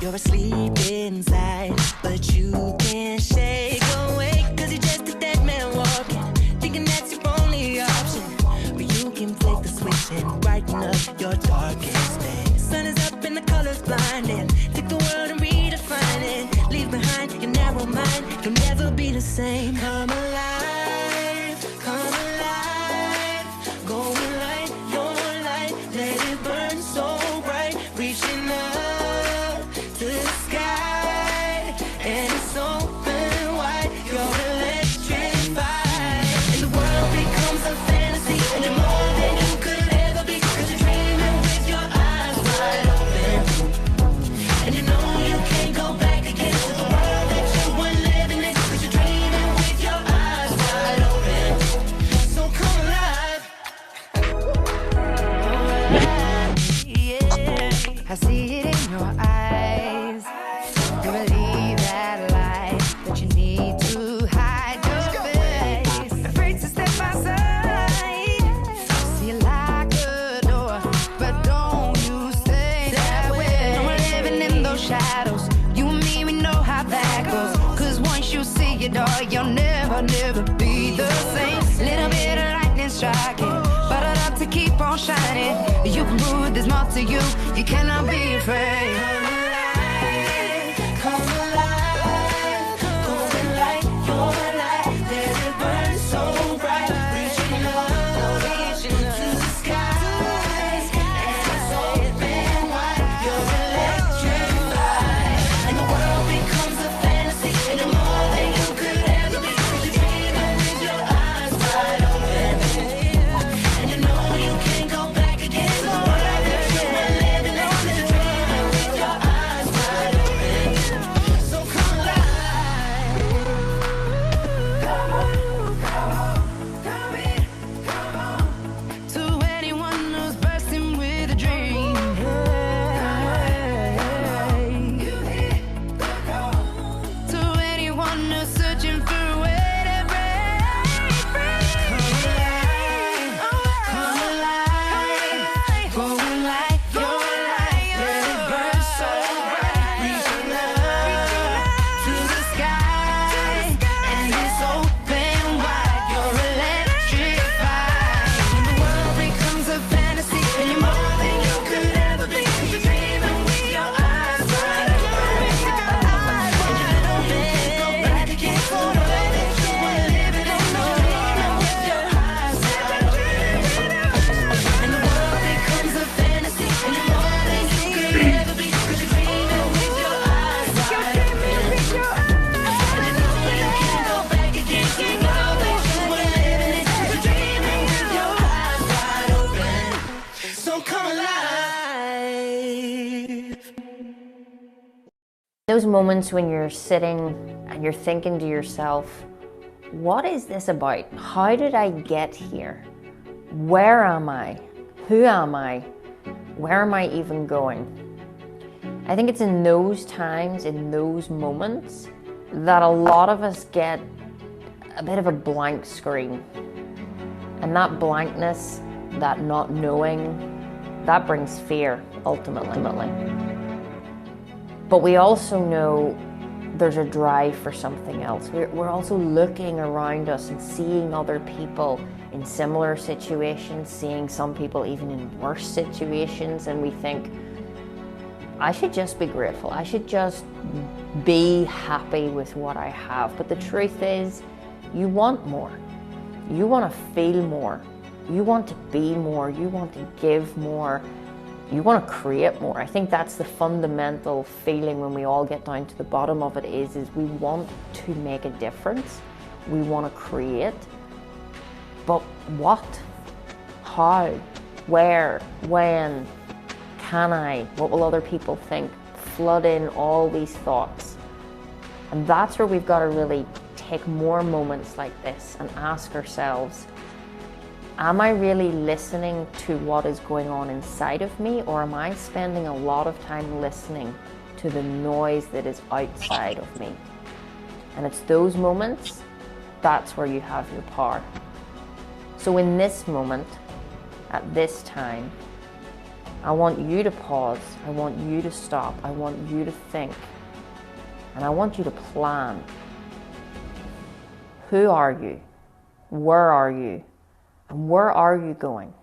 You're asleep inside, but you can't shake awake, 'cause you're just a dead man walking, thinking that's your only option. But you can flick the switch and brighten up your darkest day. Sun is up and the colors blinding. Take the world and redefine it. Leave behind your narrow mind. You'll never be the same. Come alive, come alive. Go and light your light. Let it burn so bright. Reaching up to the sky, and it's open wide. You're electrified, and the world becomes a fantasy, and you're more than you could ever be, 'cause you're dreaming with your eyes wide open, and you know you can't go back again to the world that you were living in, 'cause you're dreaming with your eyes wide open. So come alive. Yeah, I see it in your eyes. You believe that lie, but you need to hide your face. Afraid to step outside. See you like a door, but don't you stay that way. No more living in those shadows. You and me, we know how that goes. 'Cause once you see it all, you'll never, never be the same. Little bit of lightning striking, but I'd have to keep on shining. You can prove there's more to you. You cannot be afraid. Come alive, go and light your light. Let it burn so bright. Reaching up to the skies, and it's open wide. You're electrified, and the world becomes a fantasy, and you're more than you could ever be, 'cause you're dreaming with your eyes wide open, and you know you can't go back again to the world that you were living in, 'cause you're dreaming with your eyes wide open. So come alive. Come on, come on, come in, come on. To anyone who's bursting with a dream, you hit the call. To anyone who's searching for a way to break free. Come alive, come alive. Go and light your light. Let it burn so bright. Reaching up to the sky, and it's open wide. You're electrified, and the world becomes a fantasy, and you're more than you could ever be. You're dreaming with your eyes wide open, and you know you can't go back again to the way that you were living in. You're dreaming with your eyes wide open, and the world becomes a fantasy, and you're more than you could ever be, 'cause you're dreaming with your eyes wide open, and you know you can't go back again to the world that you were living in. You're dreaming with your eyes wide open. So come alive. Those moments when you're sitting and you're thinking to yourself, what is this about? How did I get here? Where am I? Who am I? Where am I even going? I think it's in those times, in those moments, that a lot of us get a bit of a blank screen. And that blankness, that not knowing, that brings fear, ultimately. But we also know there's a drive for something else. We're also looking around us and seeing other people in similar situations, seeing some people even in worse situations, and we think, I should just be grateful. I should just be happy with what I have. But the truth is, you want more. You want to feel more. You want to be more. You want to give more. You want to create more. I think that's the fundamental feeling when we all get down to the bottom of it is we want to make a difference. We want to create. But what? How? Where? When? Can I? What will other people think? Flood in all these thoughts. And that's where we've got to really take more moments like this and ask ourselves, am I really listening to what is going on inside of me, or am I spending a lot of time listening to the noise that is outside of me? And it's those moments, that's where you have your power. So in this moment, at this time, I want you to pause. I want you to stop. I want you to think. And I want you to plan. Who are you? Where are you? And where are you going?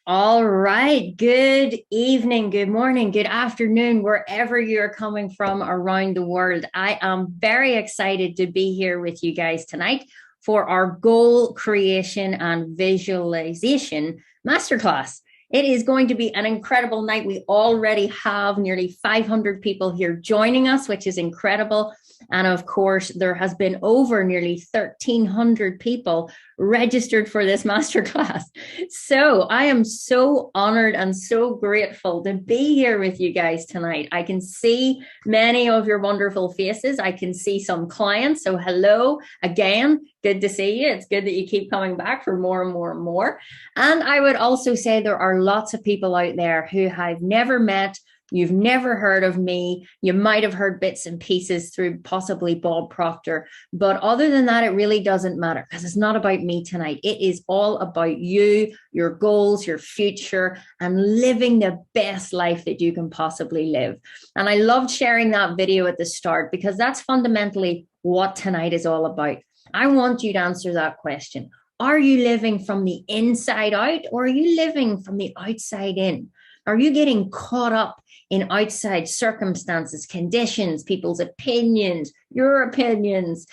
All right. Good evening, good morning, good afternoon, wherever you're coming from around the world. I am very excited to be here with you guys tonight for our goal creation and visualization masterclass. It is going to be an incredible night. We already have nearly 500 people here joining us, which is incredible. And of course, there has been over nearly 1,300 people registered for this masterclass. So I am so honored and so grateful to be here with you guys tonight. I can see many of your wonderful faces. I can see some clients. So hello again. Good to see you. It's good that you keep coming back for more and more and more. And I would also say there are lots of people out there who I've never met. You've never heard of me. You might have heard bits and pieces through possibly Bob Proctor. But other than that, it really doesn't matter because it's not about me tonight. It is all about you, your goals, your future, and living the best life that you can possibly live. And I loved sharing that video at the start because that's fundamentally what tonight is all about. I want you to answer that question. Are you living from the inside out, or are you living from the outside in? Are you getting caught up in outside circumstances, conditions, people's opinions, your opinions,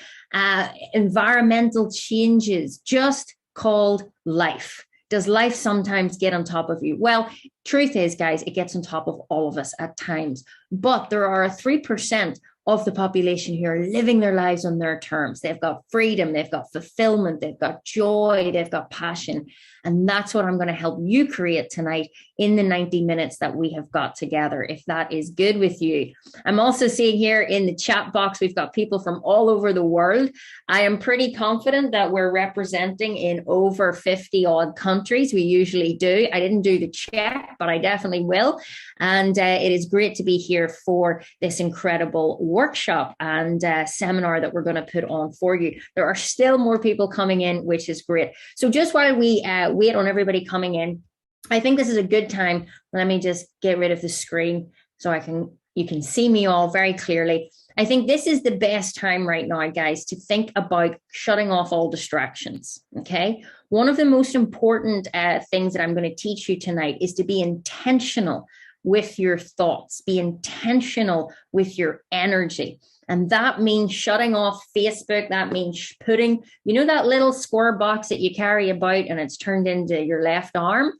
environmental changes, just called life? Does life sometimes get on top of you? Well, truth is, guys, it gets on top of all of us at times. But there are 3% of the population who are living their lives on their terms. They've got freedom, they've got fulfillment, they've got joy, they've got passion. And that's what I'm going to help you create tonight in the 90 minutes that we have got together, if that is good with you. I'm also seeing here in the chat box, we've got people from all over the world. I am pretty confident that we're representing in over 50 odd countries. We usually do. I didn't do the check, but I definitely will. And it is great to be here for this incredible workshop and seminar that we're going to put on for you. There are still more people coming in, which is great. So just while we wait on everybody coming in, I think this is a good time. Let me just get rid of the screen so you can see me all very clearly. I think this is the best time right now, guys, to think about shutting off all distractions, okay? One of the most important things that I'm going to teach you tonight is to be intentional with your thoughts, be intentional with your energy. And that means shutting off Facebook. That means putting, you know, that little square box that you carry about and it's turned into your left arm.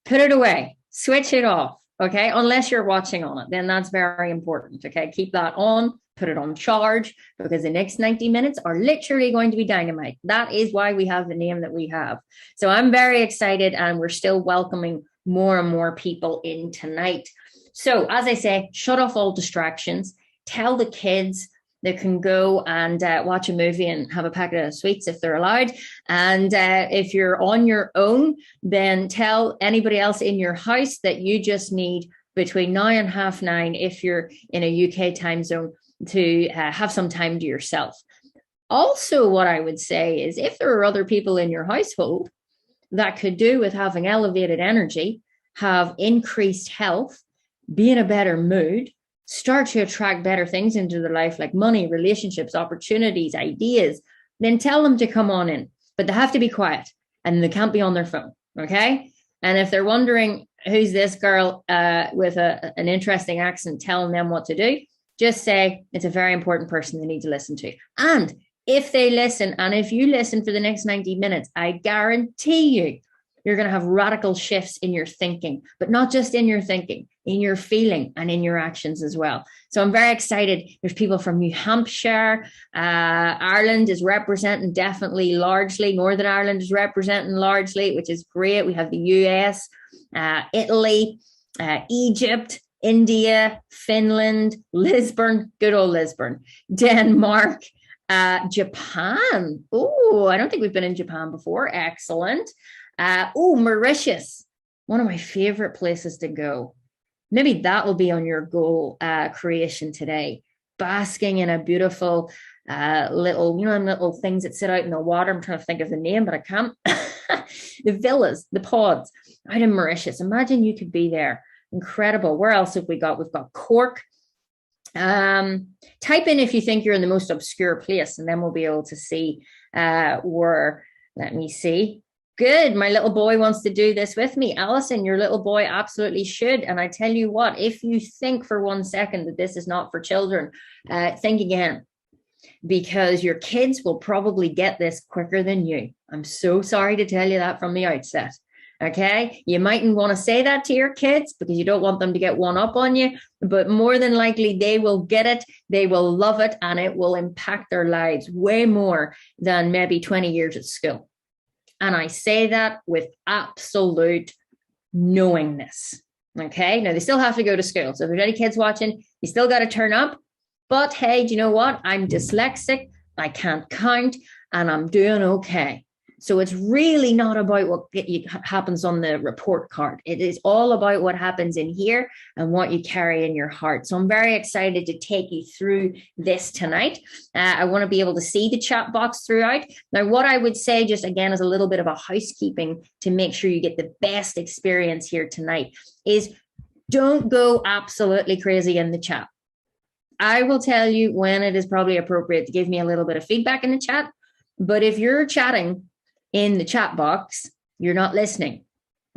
Put it away, switch it off. Okay, unless you're watching on it, then that's very important. Okay, keep that on, put it on charge, because the next 90 minutes are literally going to be dynamite. That is why we have the name that we have. So I'm very excited, and we're still welcoming more and more people in tonight. So as I say, shut off all distractions. Tell the kids they can go and watch a movie and have a packet of sweets if they're allowed. And if you're on your own, then tell anybody else in your house that you just need between now and 9:30, if you're in a UK time zone, to have some time to yourself. Also, what I would say is if there are other people in your household that could do with having elevated energy, have increased health, be in a better mood, start to attract better things into their life, like money, relationships, opportunities, ideas, then tell them to come on in. But they have to be quiet and they can't be on their phone, okay? And if they're wondering, who's this girl with an interesting accent telling them what to do, just say, it's a very important person they need to listen to. And if they listen, and if you listen for the next 90 minutes, I guarantee you're going to have radical shifts in your thinking, but not just in your thinking, in your feeling and in your actions as well. So I'm very excited. There's people from New Hampshire. Ireland is representing definitely largely. Northern Ireland is representing largely, which is great. We have the US, Italy, Egypt, India, Finland, Lisbon, good old Lisbon, Denmark, Japan. Oh, I don't think we've been in Japan before. Excellent. Mauritius, one of my favorite places to go. Maybe that will be on your goal creation today. basking in a beautiful little things that sit out in the water. I'm trying to think of the name, but I can't. The villas, the pods out in Mauritius. Imagine you could be there. Incredible. Where else have we got? We've got Cork. Type in if you think you're in the most obscure place, and then we'll be able to see where. Let me see. Good. My little boy wants to do this with me. Alison, your little boy absolutely should. And I tell you what, if you think for 1 second that this is not for children, think again, because your kids will probably get this quicker than you. I'm so sorry to tell you that from the outset. Okay, you mightn't want to say that to your kids because you don't want them to get one up on you, but more than likely they will get it, they will love it, and it will impact their lives way more than maybe 20 years at school. And I say that with absolute knowingness. Okay, now they still have to go to school. So if there's any kids watching, you still got to turn up. But hey, do you know what? I'm dyslexic, I can't count, and I'm doing okay. So it's really not about what happens on the report card. It is all about what happens in here and what you carry in your heart. So I'm very excited to take you through this tonight. I want to be able to see the chat box throughout. Now, what I would say, just again, as a little bit of a housekeeping to make sure you get the best experience here tonight, is don't go absolutely crazy in the chat. I will tell you when it is probably appropriate to give me a little bit of feedback in the chat. But if you're chatting in the chat box, you're not listening.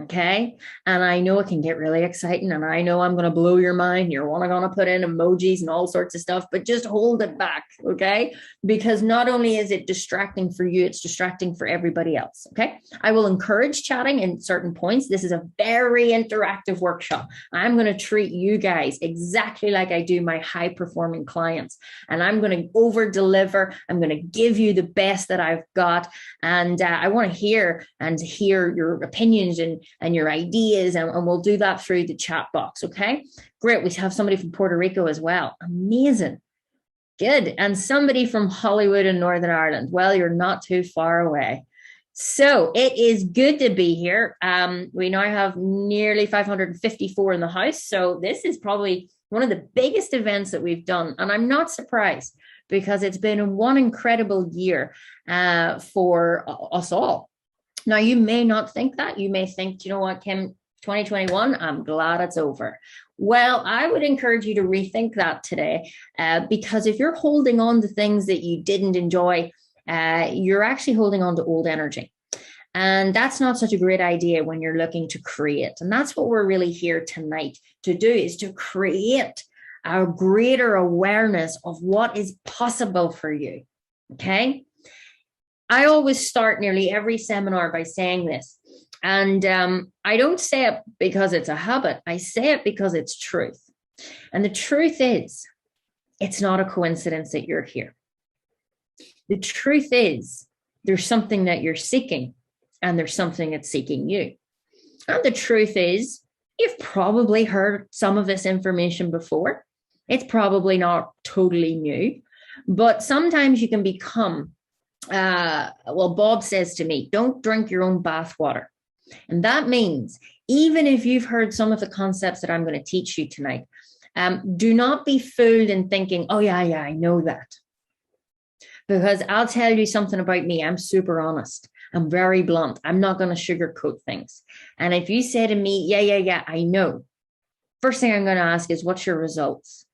Okay. And I know it can get really exciting, and I know I'm going to blow your mind. You're going to put in emojis and all sorts of stuff, but just hold it back. Okay. Because not only is it distracting for you, it's distracting for everybody else. Okay. I will encourage chatting in certain points. This is a very interactive workshop. I'm going to treat you guys exactly like I do my high performing clients, and I'm going to over deliver. I'm going to give you the best that I've got. And I want to hear your opinions and your ideas, and we'll do that through the chat box. Okay, great. We have somebody from Puerto Rico as well. Amazing. Good. And somebody from Hollywood in Northern Ireland. Well, you're not too far away. So it is good to be here. We now have nearly 554 in the house. So this is probably one of the biggest events that we've done. And I'm not surprised, because it's been one incredible year for us all. Now, you may not think that. You may think, you know what, Kim, 2021, I'm glad it's over. Well, I would encourage you to rethink that today, because if you're holding on to things that you didn't enjoy, you're actually holding on to old energy. And that's not such a great idea when you're looking to create. And that's what we're really here tonight to do, is to create a greater awareness of what is possible for you. Okay. I always start nearly every seminar by saying this. And I don't say it because it's a habit. I say it because it's truth. And the truth is, it's not a coincidence that you're here. The truth is, there's something that you're seeking, and there's something that's seeking you. And the truth is, you've probably heard some of this information before. It's probably not totally new, but sometimes you can become Bob says to me, don't drink your own bathwater. And that means even if you've heard some of the concepts that I'm going to teach you tonight, do not be fooled in thinking, oh, yeah, I know that. Because I'll tell you something about me. I'm super honest. I'm very blunt. I'm not going to sugarcoat things. And if you say to me, yeah, I know, first thing I'm going to ask is, what's your results?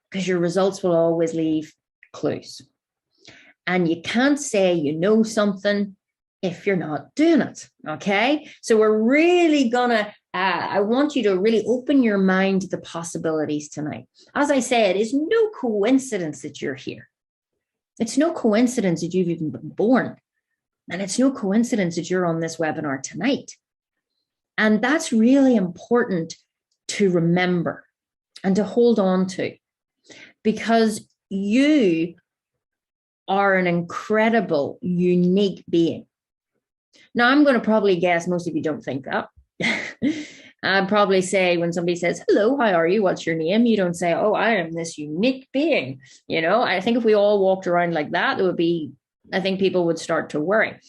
Because your results will always leave clues. And you can't say you know something if you're not doing it, okay? So we're really gonna, I want you to really open your mind to the possibilities tonight. As I said, it's no coincidence that you're here. It's no coincidence that you've even been born. And it's no coincidence that you're on this webinar tonight. And that's really important to remember and to hold on to, because you are an incredible, unique being. Now, I'm going to probably guess most of you don't think that. I'd probably say when somebody says, hello, how are you? What's your name? You don't say, oh, I am this unique being. You know, I think if we all walked around like that, I think people would start to worry.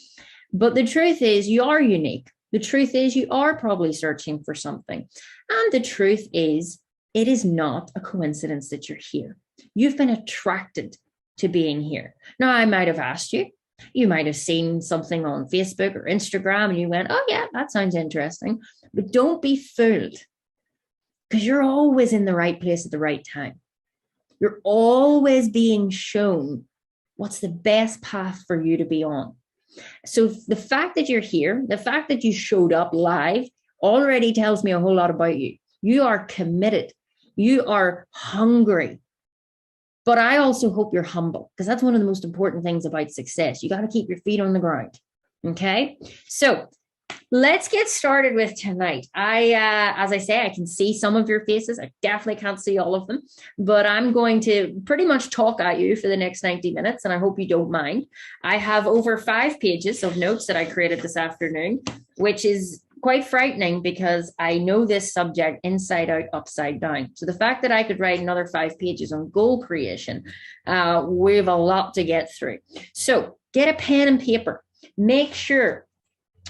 But the truth is, you are unique. The truth is, you are probably searching for something. And the truth is, it is not a coincidence that you're here. You've been attracted to being here. Now, I might have asked you. You might have seen something on Facebook or Instagram and you went, oh, yeah, that sounds interesting. But don't be fooled, because you're always in the right place at the right time. You're always being shown what's the best path for you to be on. So the fact that you're here, the fact that you showed up live already tells me a whole lot about you. You are committed. You are hungry. But I also hope you're humble, because that's one of the most important things about success. You got to keep your feet on the ground. Okay. So let's get started with tonight. As I say, I can see some of your faces. I definitely can't see all of them, but I'm going to pretty much talk at you for the next 90 minutes, and I hope you don't mind. I have over 5 pages of notes that I created this afternoon, which is quite frightening because I know this subject inside out, upside down. So the fact that I could write another 5 pages on goal creation, we have a lot to get through. So get a pen and paper. Make sure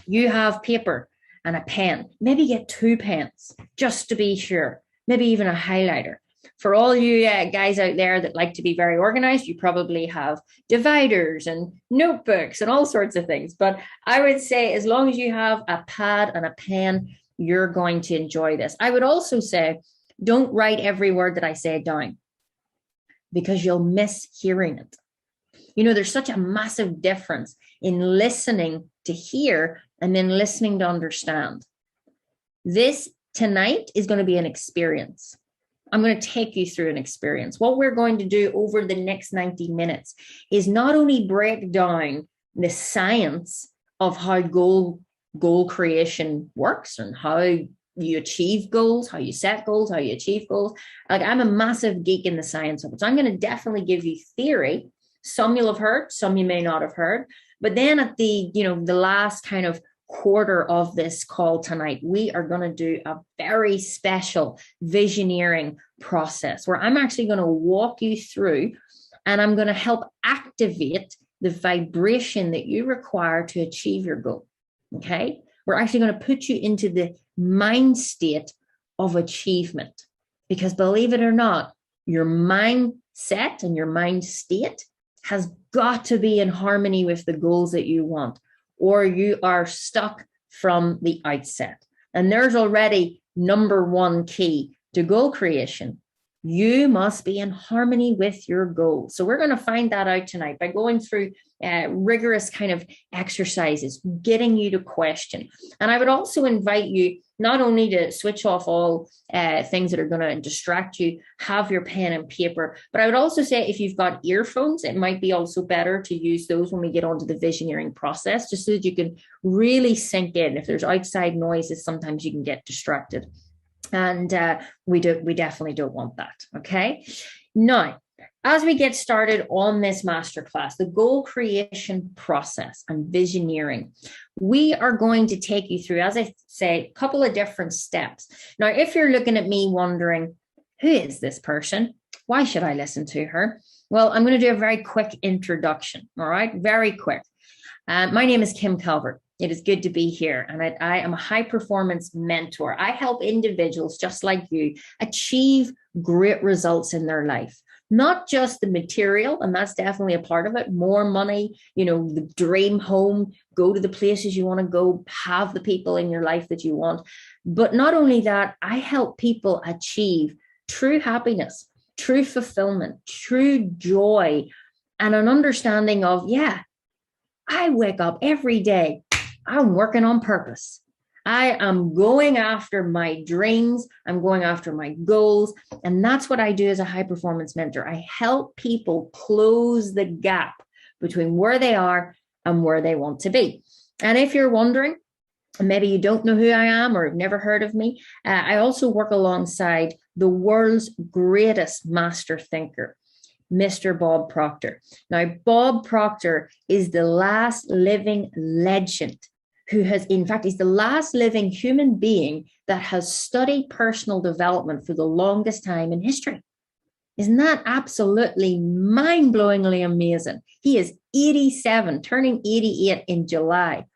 you have paper and a pen. Maybe get 2 pens just to be sure. Maybe even a highlighter. For all you guys out there that like to be very organized, you probably have dividers and notebooks and all sorts of things. But I would say as long as you have a pad and a pen, you're going to enjoy this. I would also say don't write every word that I say down, because you'll miss hearing it. You know, there's such a massive difference in listening to hear and then listening to understand. This tonight is going to be an experience. I'm going to take you through an experience. What we're going to do over the next 90 minutes is not only break down the science of how goal creation works and how you achieve goals, how you set goals, how you achieve goals. Like, I'm a massive geek in the science of it. So I'm going to definitely give you theory. Some you'll have heard, some you may not have heard. But then at the last kind of quarter of this call tonight, we are going to do a very special visioneering process where I'm actually going to walk you through, and I'm going to help activate the vibration that you require to achieve your goal. Okay. We're actually going to put you into the mind state of achievement, because believe it or not, your mindset and your mind state has got to be in harmony with the goals that you want, or you are stuck from the outset. And there's already number 1 key to goal creation. You must be in harmony with your goals. So we're going to find that out tonight by going through rigorous kind of exercises, getting you to question. And I would also invite you not only to switch off all things that are going to distract you, have your pen and paper, but I would also say if you've got earphones, it might be also better to use those when we get onto the visioneering process, just so that you can really sink in. If there's outside noises, sometimes you can get distracted. And we definitely don't want that. Okay. Now, as we get started on this masterclass, the goal creation process and visioneering, we are going to take you through, as I say, a couple of different steps. Now, if you're looking at me wondering, who is this person? Why should I listen to her? Well, I'm going to do a very quick introduction. All right. Very quick. My name is Kim Calvert. It is good to be here. And I am a high performance mentor. I help individuals just like you achieve great results in their life. Not just the material, and that's definitely a part of it. More money, the dream home, go to the places you want to go, have the people in your life that you want. But not only that, I help people achieve true happiness, true fulfillment, true joy, and an understanding of, I wake up every day, I'm working on purpose. I am going after my dreams. I'm going after my goals. And that's what I do as a high performance mentor. I help people close the gap between where they are and where they want to be. And if you're wondering, maybe you don't know who I am or have never heard of me, I also work alongside the world's greatest master thinker, Mr. Bob Proctor. Now, Bob Proctor is the last living legend who has, in fact, he's the last living human being that has studied personal development for the longest time in history. Isn't that absolutely mind-blowingly amazing? He is 87, turning 88 in July.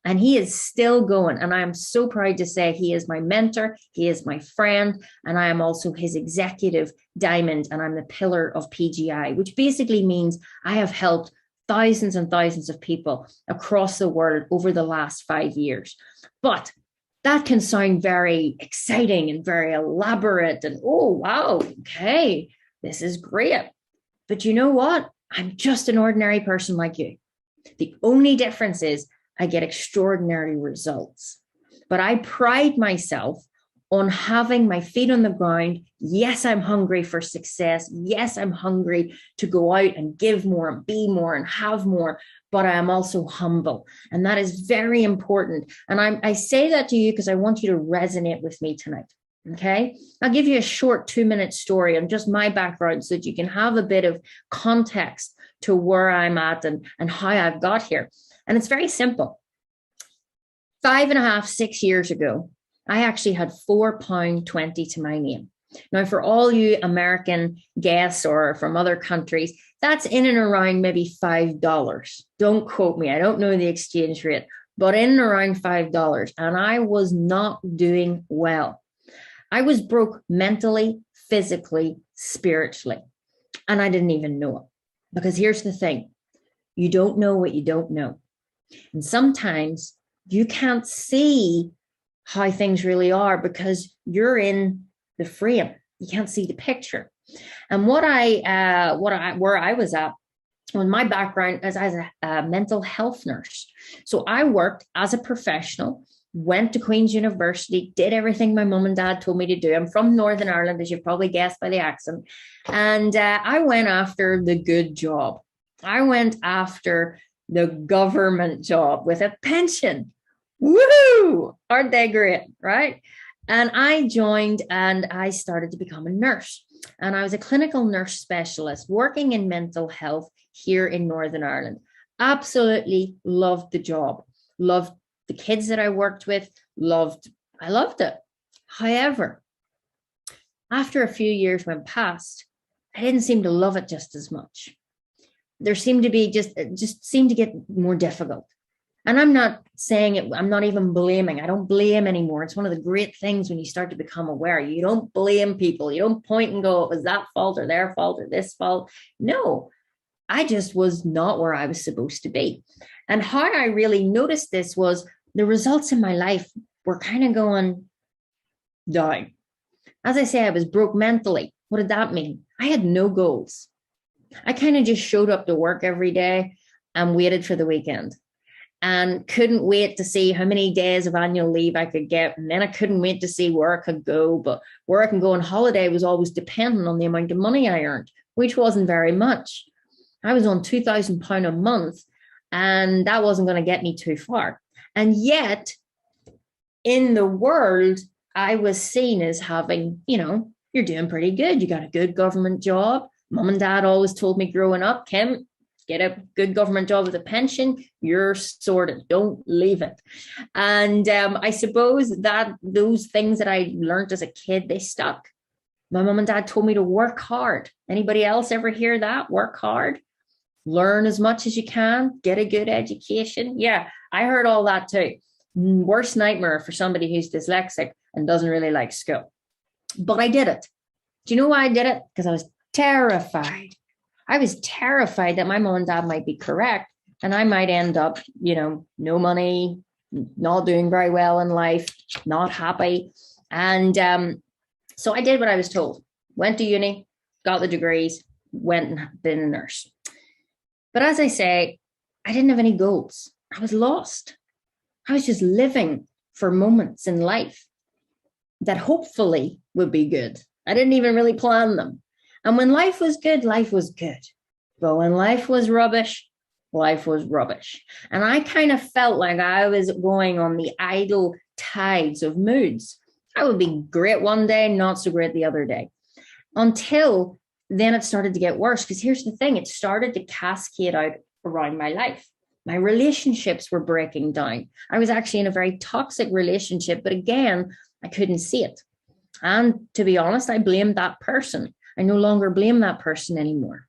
And he is still going. And I am so proud to say he is my mentor. He is my friend. And I am also his executive diamond. And I'm the pillar of PGI, which basically means I have helped thousands and thousands of people across the world over the last 5 years. But that can sound very exciting and very elaborate. And oh, wow, okay, this is great. But you know what? I'm just an ordinary person like you. The only difference is I get extraordinary results. But I pride myself on having my feet on the ground. Yes, I'm hungry for success. Yes, I'm hungry to go out and give more and be more and have more, but I am also humble. And that is very important. And I say that to you because I want you to resonate with me tonight. Okay, I'll give you a short 2-minute story on just my background so that you can have a bit of context to where I'm at and how I've got here. And it's very simple. 5.5, 6 years ago, I actually had £4.20 to my name. Now, for all you American guests or from other countries, that's in and around maybe $5. Don't quote me. I don't know the exchange rate, but in and around $5. And I was not doing well. I was broke mentally, physically, spiritually, and I didn't even know it. Because here's the thing, you don't know what you don't know. And sometimes you can't see how things really are because you're in the frame. You can't see the picture. And where I was at, on my background is as a mental health nurse. So I worked as a professional, went to Queen's University, did everything my mum and dad told me to do. I'm from Northern Ireland, as you've probably guessed by the accent. And I went after the good job. I went after the government job with a pension. Woohoo! Aren't they great, right? And I joined and I started to become a nurse. And I was a clinical nurse specialist working in mental health here in Northern Ireland. Absolutely loved the job. Loved the kids that I worked with. I loved it. However, after a few years went past, I didn't seem to love it just as much. There seemed to be it just seemed to get more difficult. And I'm not saying it, I'm not even blaming. I don't blame anymore. It's one of the great things when you start to become aware. You don't blame people. You don't point and go, it was that fault or their fault or this fault. No, I just was not where I was supposed to be. And how I really noticed this was the results in my life were kind of going down. As I say, I was broke mentally. What did that mean? I had no goals. I kind of just showed up to work every day and waited for the weekend and couldn't wait to see how many days of annual leave I could get. And then I couldn't wait to see where I could go. But where I can go on holiday was always dependent on the amount of money I earned, which wasn't very much. I was on £2,000 a month, and that wasn't going to get me too far. And yet, in the world, I was seen as having, you're doing pretty good. You got a good government job. Mum and dad always told me growing up, Kim, get a good government job with a pension, you're sorted, don't leave it. And I suppose that those things that I learned as a kid, they stuck. My mum and dad told me to work hard. Anybody else ever hear that? Work hard, learn as much as you can, get a good education. Yeah, I heard all that too. Worst nightmare for somebody who's dyslexic and doesn't really like school. But I did it. Do you know why I did it? Because I was terrified. I was terrified that my mom and dad might be correct and I might end up, no money, not doing very well in life, not happy. And so I did what I was told. Went to uni, got the degrees, went and been a nurse. But as I say, I didn't have any goals. I was lost. I was just living for moments in life that hopefully would be good. I didn't even really plan them. And when life was good, life was good. But when life was rubbish, life was rubbish. And I kind of felt like I was going on the idle tides of moods. I would be great one day, not so great the other day. Until then it started to get worse. Because here's the thing, it started to cascade out around my life. My relationships were breaking down. I was actually in a very toxic relationship, but again, I couldn't see it. And to be honest, I blamed that person. I no longer blame that person anymore.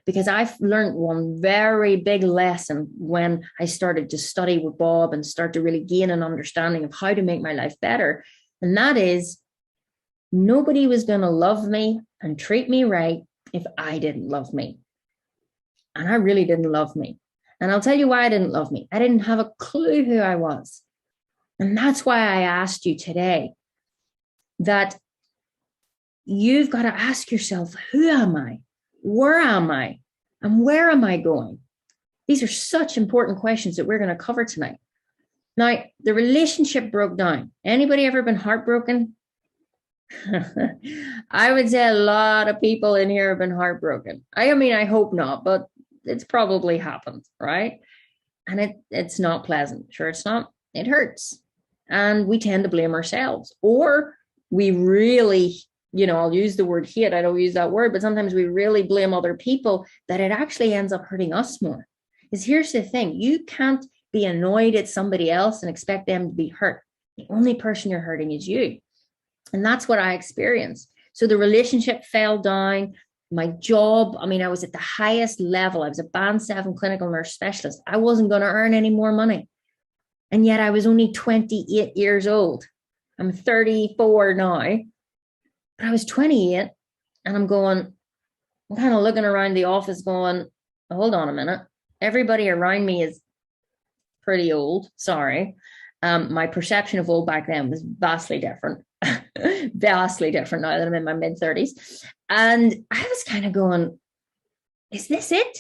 because I've learned one very big lesson when I started to study with Bob and start to really gain an understanding of how to make my life better. And that is, nobody was going to love me and treat me right if I didn't love me. And I really didn't love me. And I'll tell you why I didn't love me. I didn't have a clue who I was. And that's why I asked you today that you've got to ask yourself, who am I? Where am I? And where am I going? These are such important questions that we're going to cover tonight. Now, the relationship broke down. Anybody ever been heartbroken? I would say a lot of people in here have been heartbroken. I mean, I hope not, but it's probably happened, right? And it's not pleasant. Sure, it's not. It hurts. And we tend to blame ourselves. Or we really, I'll use the word hate. I don't use that word, but sometimes we really blame other people that it actually ends up hurting us more. Because here's the thing. You can't be annoyed at somebody else and expect them to be hurt. The only person you're hurting is you. And that's what I experienced. So the relationship fell down. My job, I was at the highest level. I was a band 7 clinical nurse specialist. I wasn't going to earn any more money. And yet I was only 28 years old. I'm 34 now, but I was 28 and I'm kind of looking around the office going, hold on a minute. Everybody around me is pretty old. Sorry. My perception of old back then was vastly different. Vastly different now that I'm in my mid-30s. And I was kind of going, is this it?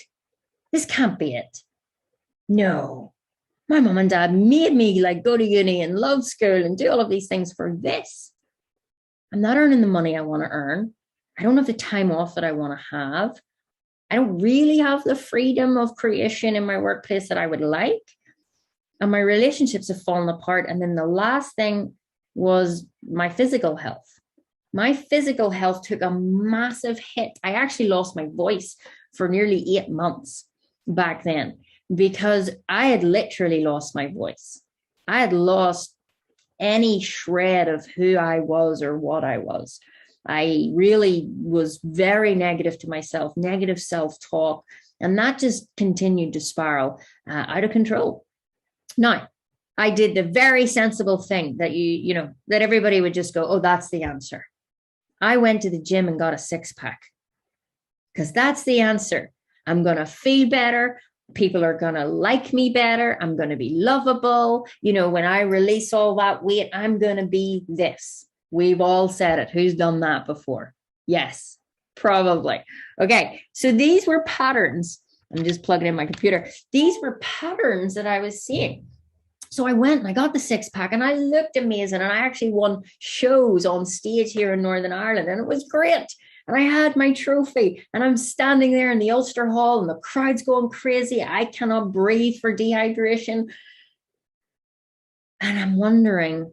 This can't be it. No. My mom and dad made me go to uni and love school and do all of these things for this. I'm not earning the money I want to earn. I don't have the time off that I want to have. I don't really have the freedom of creation in my workplace that I would like. And my relationships have fallen apart. And then the last thing was my physical health. My physical health took a massive hit. I actually lost my voice for nearly 8 months back then because I had literally lost my voice. I had lost any shred of who I was or what I was. I really was very negative to myself, negative self-talk, and that just continued to spiral out of control. Now, I did the very sensible thing that that everybody would just go, oh, that's the answer. I went to the gym and got a 6-pack because that's the answer. I'm going to feel better. People are going to like me better. I'm going to be lovable. When I release all that weight, I'm going to be this. We've all said it. Who's done that before? Yes, probably. Okay. So these were patterns. I'm just plugging in my computer. These were patterns that I was seeing. So I went and I got the 6-pack and I looked amazing. And I actually won shows on stage here in Northern Ireland. And it was great. And I had my trophy and I'm standing there in the Ulster Hall and the crowd's going crazy. I cannot breathe for dehydration. And I'm wondering,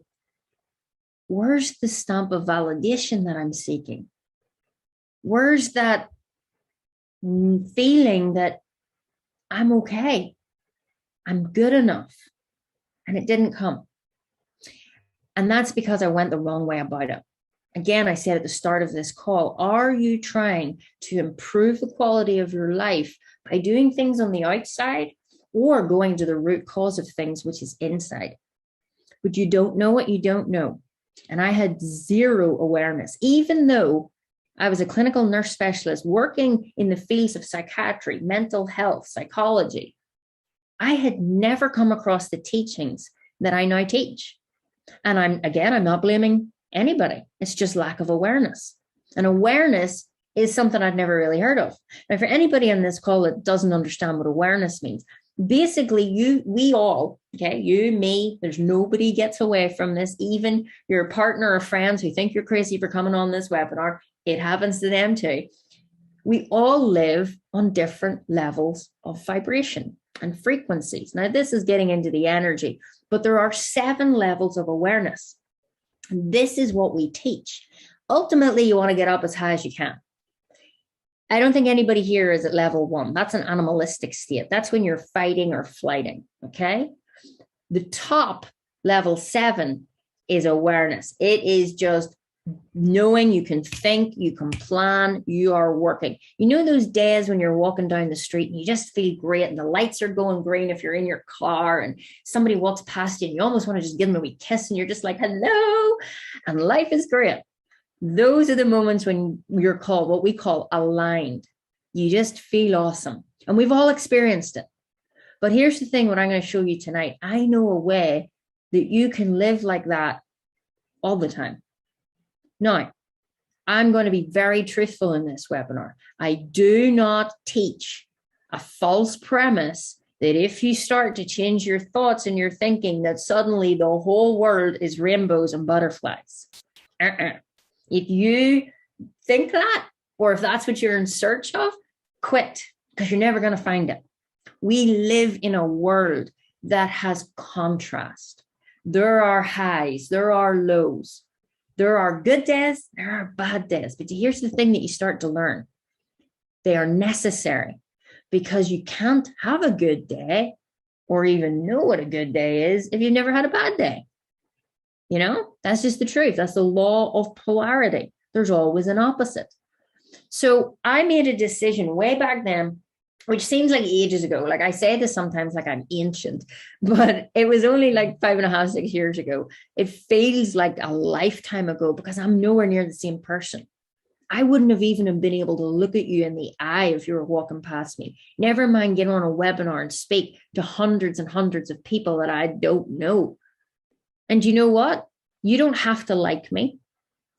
where's the stamp of validation that I'm seeking? Where's that feeling that I'm okay? I'm good enough. And it didn't come. And that's because I went the wrong way about it. Again, I said at the start of this call, are you trying to improve the quality of your life by doing things on the outside or going to the root cause of things, which is inside? But you don't know what you don't know. And I had zero awareness, even though I was a clinical nurse specialist working in the fields of psychiatry, mental health, psychology. I had never come across the teachings that I now teach. And I'm not blaming anybody. It's just lack of awareness. And awareness is something I'd never really heard of. Now, for anybody on this call that doesn't understand what awareness means, basically we all, okay, you, me, there's nobody gets away from this, even your partner or friends who think you're crazy for coming on this webinar. It happens to them too. We all live on different levels of vibration and frequencies. Now, this is getting into the energy, but there are 7 levels of awareness. This is what we teach. Ultimately, you want to get up as high as you can. I don't think anybody here is at level 1. That's an animalistic state. That's when you're fighting or flighting, okay? The top level 7 is awareness. It is just knowing you can think, you can plan, you are working. You know those days when you're walking down the street and you just feel great and the lights are going green if you're in your car and somebody walks past you and you almost want to just give them a wee kiss and you're just like, hello, and life is great. Those are the moments when you're called, what we call aligned. You just feel awesome. And we've all experienced it. But here's the thing, what I'm going to show you tonight. I know a way that you can live like that all the time. Now, I'm going to be very truthful in this webinar. I do not teach a false premise that if you start to change your thoughts and your thinking, that suddenly the whole world is rainbows and butterflies. If you think that, or if that's what you're in search of, quit, because you're never going to find it. We live in a world that has contrast. There are highs, there are lows. There are good days, there are bad days. But here's the thing that you start to learn. They are necessary, because you can't have a good day or even know what a good day is if you've never had a bad day. You know, that's just the truth. That's the law of polarity. There's always an opposite. So I made a decision way back then, which seems like ages ago. Like I say this sometimes like I'm ancient, but it was only like 5.5, 6 years ago. It feels like a lifetime ago, because I'm nowhere near the same person. I wouldn't have even been able to look at you in the eye if you were walking past me. Never mind get on a webinar and speak to hundreds and hundreds of people that I don't know. And you know what? You don't have to like me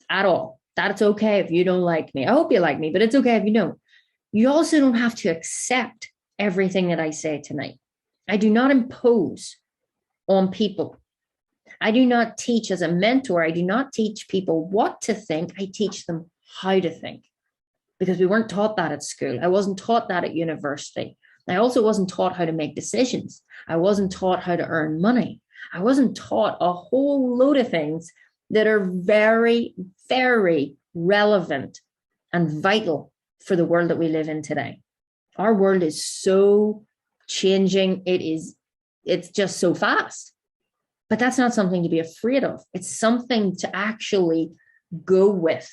at all. That's okay if you don't like me. I hope you like me, but it's okay if you don't. You also don't have to accept everything that I say tonight. I do not impose on people. I do not teach as a mentor. I do not teach people what to think. I teach them how to think, because we weren't taught that at school. I wasn't taught that at university. I also wasn't taught how to make decisions. I wasn't taught how to earn money. I wasn't taught a whole load of things that are very, very relevant and vital for the world that we live in today. Our world is so changing. It's just so fast. But that's not something to be afraid of. It's something to actually go with.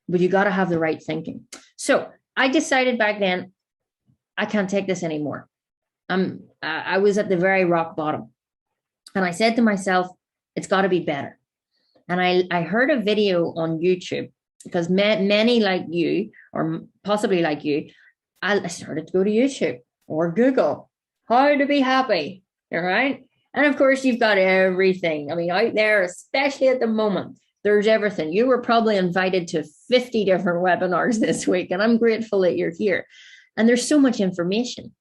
But you got to have the right thinking. So I decided back then, I can't take this anymore. I was at the very rock bottom. And I said to myself, it's got to be better. And I heard a video on YouTube, because many like you, or possibly like you, I started to go to YouTube or Google, how to be happy, all right? And of course, you've got everything. I mean, out there, especially at the moment, there's everything. You were probably invited to 50 different webinars this week, and I'm grateful that you're here. And there's so much information.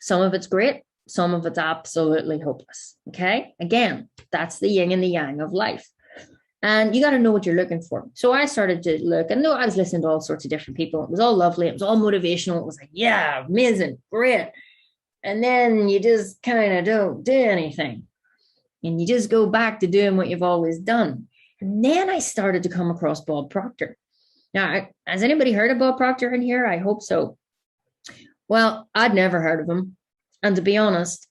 Some of it's great. Some of it's absolutely hopeless. Okay. Again, that's the yin and the yang of life. And you got to know what you're looking for. So I started to look, and I was listening to all sorts of different people. It was all lovely. It was all motivational. It was like, yeah, amazing, great. And then you just kind of don't do anything. And you just go back to doing what you've always done. And then I started to come across Bob Proctor. Now, has anybody heard of Bob Proctor in here? I hope so. Well, I'd never heard of him. And to be honest,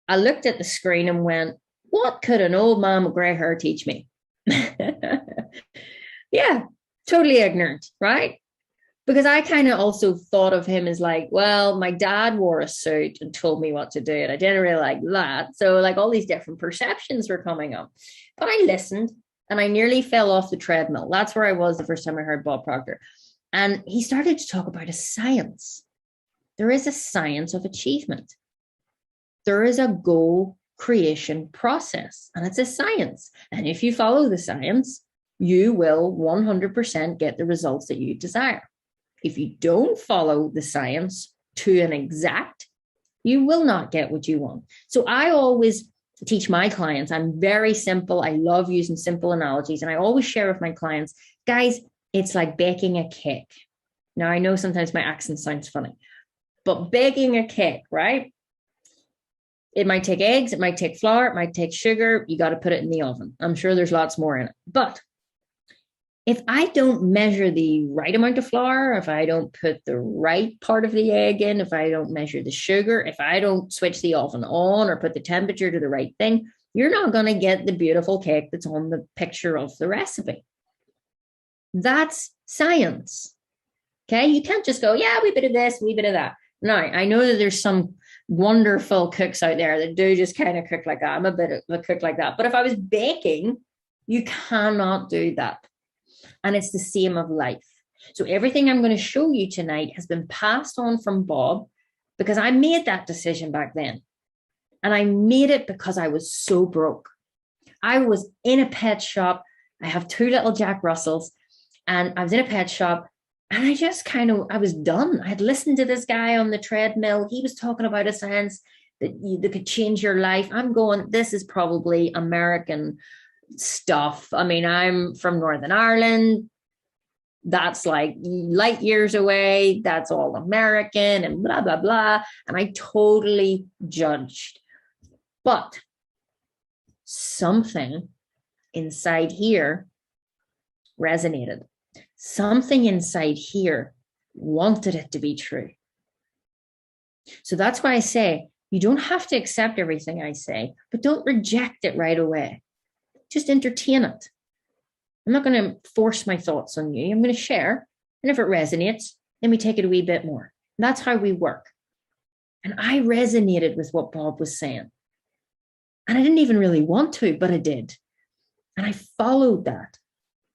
I looked at the screen and went, what could an old man with gray hair teach me? Yeah, totally ignorant, right? Because I kind of also thought of him as like, well, my dad wore a suit and told me what to do, and I didn't really like that. So like all these different perceptions were coming up. But I listened, and I nearly fell off the treadmill. That's where I was the first time I heard Bob Proctor. And he started to talk about a science. There is a science of achievement. There is a goal creation process, and it's a science. And if you follow the science, you will 100% get the results that you desire. If you don't follow the science to an exact, you will not get what you want. So I always teach my clients, I'm very simple. I love using simple analogies. And I always share with my clients, guys, it's like baking a cake. Now, I know sometimes my accent sounds funny, but baking a cake, right? It might take eggs, it might take flour, it might take sugar. You got to put it in the oven. I'm sure there's lots more in it. But if I don't measure the right amount of flour, if I don't put the right part of the egg in, if I don't measure the sugar, if I don't switch the oven on or put the temperature to the right thing, you're not going to get the beautiful cake that's on the picture of the recipe. That's science. Okay. You can't just go, yeah, we bit of this, we bit of that. No, I know that there's some wonderful cooks out there that do just kind of cook like that. I'm a bit of a cook like that. But if I was baking, you cannot do that. And it's the same of life. So everything I'm going to show you tonight has been passed on from Bob because I made that decision back then. And I made it because I was so broke. I was in a pet shop. I have 2 little Jack Russells, and I was in a pet shop, and I was done. I had listened to this guy on the treadmill. He was talking about a science that could change your life. I'm going, this is probably American stuff. I mean, I'm from Northern Ireland. That's like light years away. That's all American and blah, blah, blah. And I totally judged. But something inside here resonated. Something inside here wanted it to be true. So that's why I say, you don't have to accept everything I say, but don't reject it right away. Just entertain it. I'm not going to force my thoughts on you. I'm going to share. And if it resonates, then we take it a wee bit more. And that's how we work. And I resonated with what Bob was saying. And I didn't even really want to, but I did. And I followed that.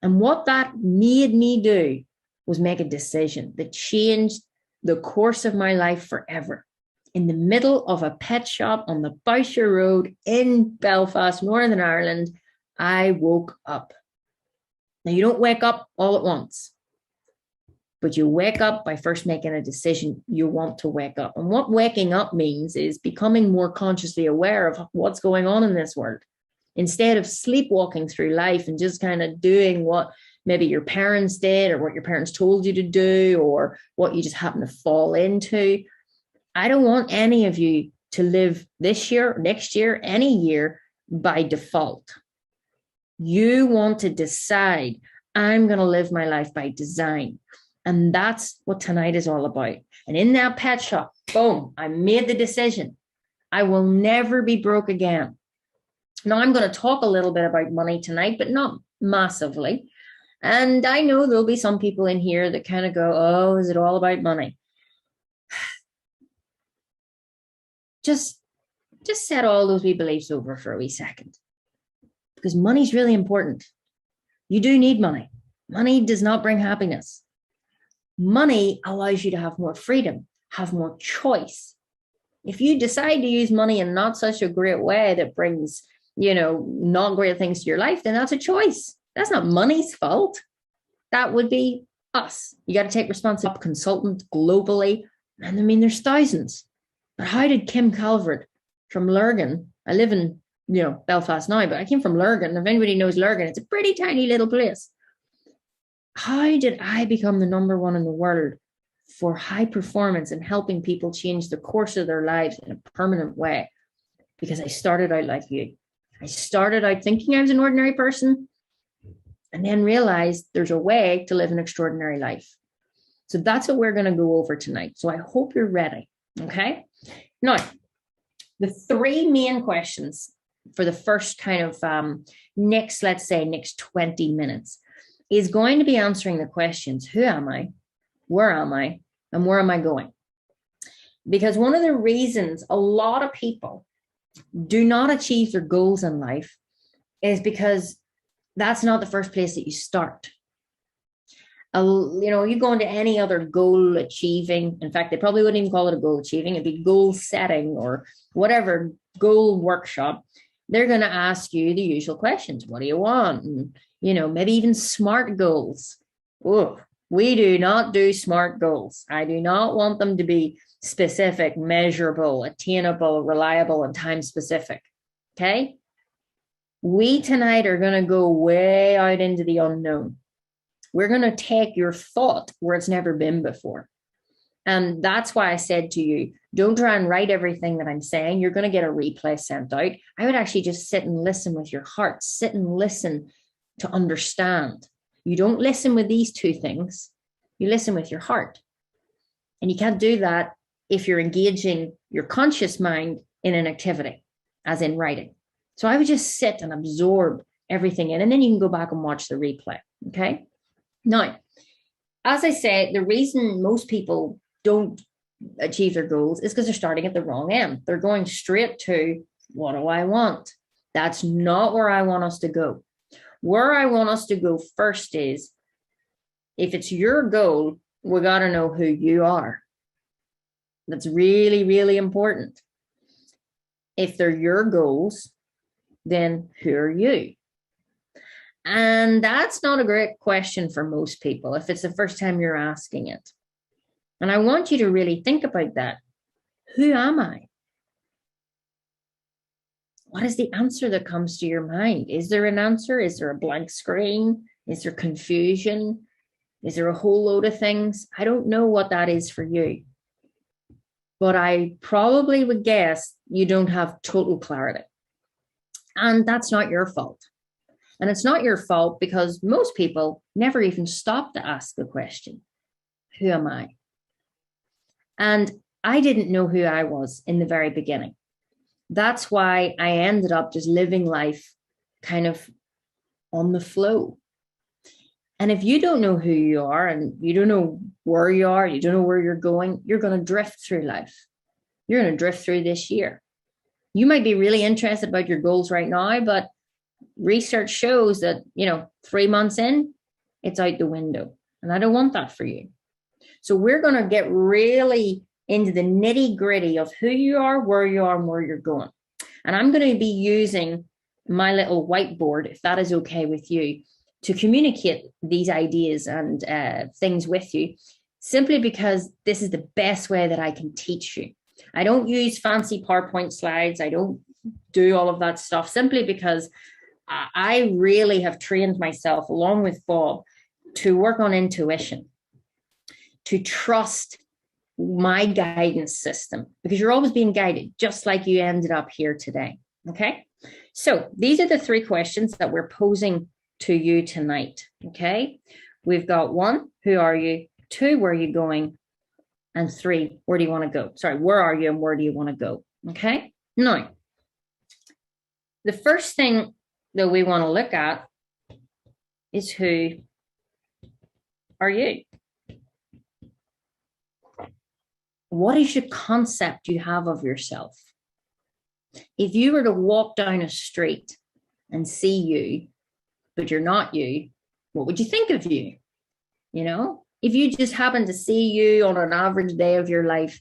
And what that made me do was make a decision that changed the course of my life forever. In the middle of a pet shop on the Bowsher Road in Belfast, Northern Ireland, I woke up. Now, you don't wake up all at once, but you wake up by first making a decision you want to wake up. And what waking up means is becoming more consciously aware of what's going on in this world. Instead of sleepwalking through life and just kind of doing what maybe your parents did or what your parents told you to do or what you just happen to fall into. I don't want any of you to live this year, next year, any year by default. You want to decide, I'm going to live my life by design. And that's what tonight is all about. And in that pet shop, boom, I made the decision. I will never be broke again. Now, I'm going to talk a little bit about money tonight, but not massively. And I know there'll be some people in here that kind of go, oh, is it all about money? Just set all those wee beliefs over for a wee second. Because money's really important. You do need money. Money does not bring happiness. Money allows you to have more freedom, have more choice. If you decide to use money in not such a great way that brings, not great things to your life, then that's a choice. That's not money's fault. That would be us. You got to take responsibility. Consultant globally. And I mean, there's thousands. But how did Kim Calvert from Lurgan, I live in Belfast now, but I came from Lurgan. If anybody knows Lurgan, it's a pretty tiny little place. How did I become the number one in the world for high performance and helping people change the course of their lives in a permanent way? Because I started out like you. I started out thinking I was an ordinary person and then realized there's a way to live an extraordinary life. So that's what we're going to go over tonight. So I hope you're ready. Okay. Now, the 3 main questions for the first kind of next 20 minutes is going to be answering the questions, who am I, where am I, and where am I going? Because one of the reasons a lot of people do not achieve their goals in life is because that's not the first place that you start. You go into any other goal achieving. In fact, they probably wouldn't even call it a goal achieving. It'd be goal setting or whatever goal workshop. They're going to ask you the usual questions. What do you want? And, maybe even SMART goals. Oh, we do not do SMART goals. I do not want them to be specific, measurable, attainable, reliable, and time specific. Okay. We tonight are going to go way out into the unknown. We're going to take your thought where it's never been before. And that's why I said to you, don't try and write everything that I'm saying. You're going to get a replay sent out. I would actually just sit and listen with your heart, sit and listen to understand. You don't listen with these 2 things. You listen with your heart. And you can't do that if you're engaging your conscious mind in an activity, as in writing. So I would just sit and absorb everything in, and then you can go back and watch the replay. Okay. Now, as I said, the reason most people don't achieve their goals is because they're starting at the wrong end. They're going straight to, what do I want? That's not where I want us to go. Where I want us to go first is, if it's your goal, we got to know who you are. That's really, really important. If they're your goals, then who are you? And that's not a great question for most people if it's the first time you're asking it. And I want you to really think about that. Who am I? What is the answer that comes to your mind? Is there an answer? Is there a blank screen? Is there confusion? Is there a whole load of things? I don't know what that is for you. But I probably would guess you don't have total clarity. And that's not your fault. And it's not your fault because most people never even stop to ask the question, who am I? And I didn't know who I was in the very beginning. That's why I ended up just living life kind of on the flow. And if you don't know who you are and you don't know where you are, you don't know where you're going to drift through life. You're going to drift through this year. You might be really interested about your goals right now, but research shows that, 3 months in, it's out the window. And I don't want that for you. So we're going to get really into the nitty gritty of who you are, where you are, and where you're going. And I'm going to be using my little whiteboard, if that is okay with you, to communicate these ideas and things with you, simply because this is the best way that I can teach you. I don't use fancy PowerPoint slides. I don't do all of that stuff, simply because I really have trained myself, along with Bob, to work on intuition, to trust my guidance system, because you're always being guided, just like you ended up here today. Okay. So these are the 3 questions that we're posing to you tonight. Okay. We've got 1, who are you? 2, where are you going? And 3, where do you want to go? Sorry, where are you and where do you want to go? Okay. Now, the first thing that we want to look at is, who are you? What is your concept you have of yourself? If you were to walk down a street and see you, but you're not you, what would you think of you? If you just happen to see you on an average day of your life,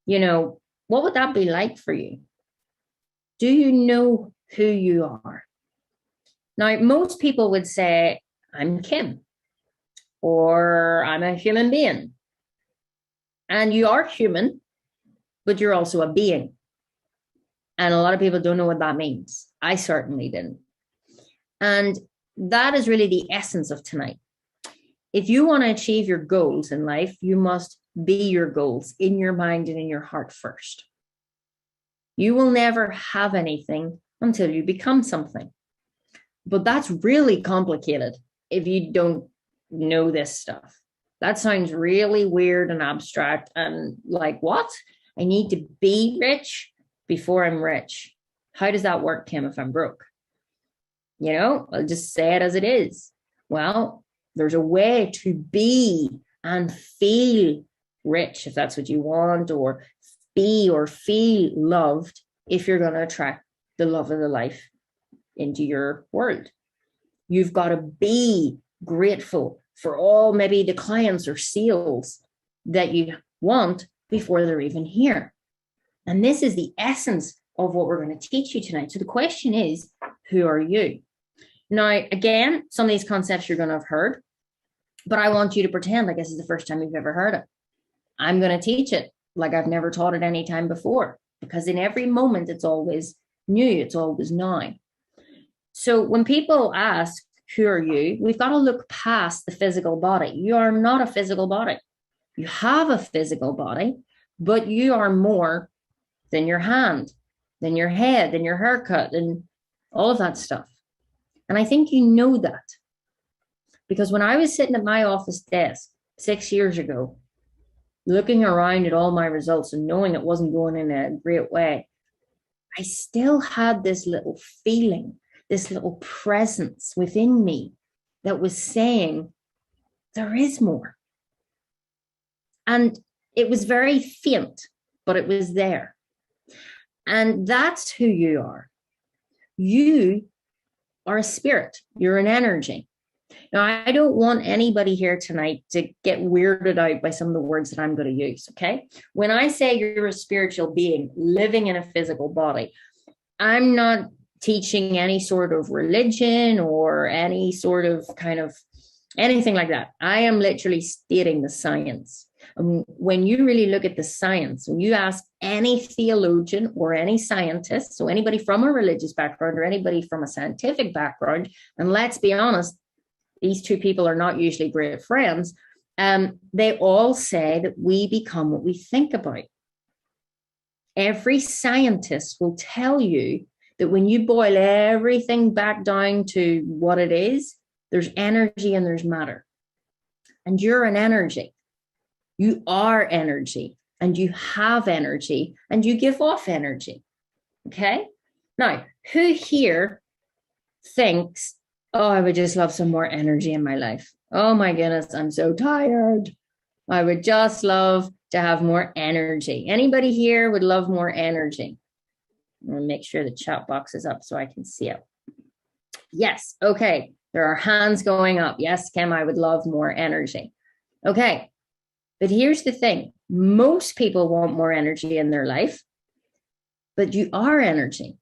what would that be like for you? Do you know who you are? Now, most people would say, I'm Kim, or I'm a human being. And you are human, but you're also a being. And a lot of people don't know what that means. I certainly didn't. And that is really the essence of tonight. If you want to achieve your goals in life, you must be your goals in your mind and in your heart first. You will never have anything until you become something. But that's really complicated if you don't know this stuff. That sounds really weird and abstract and like, what? I need to be rich before I'm rich. How does that work, Kim, if I'm broke? I'll just say it as it is. Well, there's a way to be and feel rich, if that's what you want, or be or feel loved, if you're going to attract the love of the life into your world. You've got to be grateful for all maybe the clients or sales that you want before they're even here. And this is the essence of what we're going to teach you tonight. So the question is, who are you? Now, again, some of these concepts you're going to have heard, but I want you to pretend like this is the first time you've ever heard it. I'm going to teach it like I've never taught it any time before, because in every moment, it's always new. It's always now. So when people ask, who are you? We've got to look past the physical body. You are not a physical body. You have a physical body, but you are more than your hand, than your head, than your haircut, and all of that stuff. And I think you know that. Because when I was sitting at my office desk 6 years ago, looking around at all my results and knowing it wasn't going in a great way, I still had this little feeling, this little presence within me that was saying, there is more. And it was very faint, but it was there. And that's who you are. You are a spirit. You're an energy. Now, I don't want anybody here tonight to get weirded out by some of the words that I'm going to use, okay? When I say you're a spiritual being living in a physical body, I'm not teaching any sort of religion or any sort of kind of anything like that. I am literally stating the science. When you really look at the science, when you ask any theologian or any scientist, so anybody from a religious background or anybody from a scientific background, and let's be honest, these two people are not usually great friends, they all say that we become what we think about. Every scientist will tell you that when you boil everything back down to what it is, there's energy and there's matter. And you're an energy. You are energy, and you have energy, and you give off energy. Okay? Now, who here thinks, oh, I would just love some more energy in my life? Oh my goodness, I'm so tired. I would just love to have more energy. Anybody here would love more energy? I'm going to make sure the chat box is up so I can see it. Yes. Okay. There are hands going up. Yes, Kim, I would love more energy. Okay. But here's the thing. Most people want more energy in their life, but you are energy.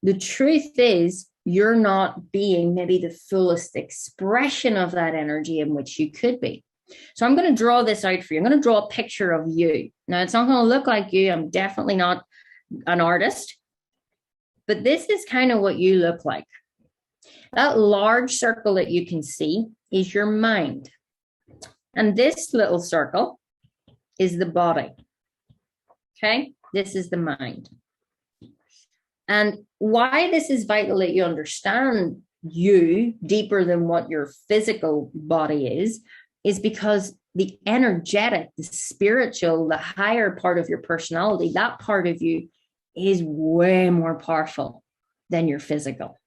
The truth is, you're not being maybe the fullest expression of that energy in which you could be. So I'm going to draw this out for you. I'm going to draw a picture of you. Now, it's not going to look like you. I'm definitely not an artist, but this is kind of what you look like. That large circle that you can see is your mind. And this little circle is the body. Okay, this is the mind. And why this is vital that you understand you deeper than what your physical body is because the energetic, the spiritual, the higher part of your personality, that part of you is way more powerful than your physical.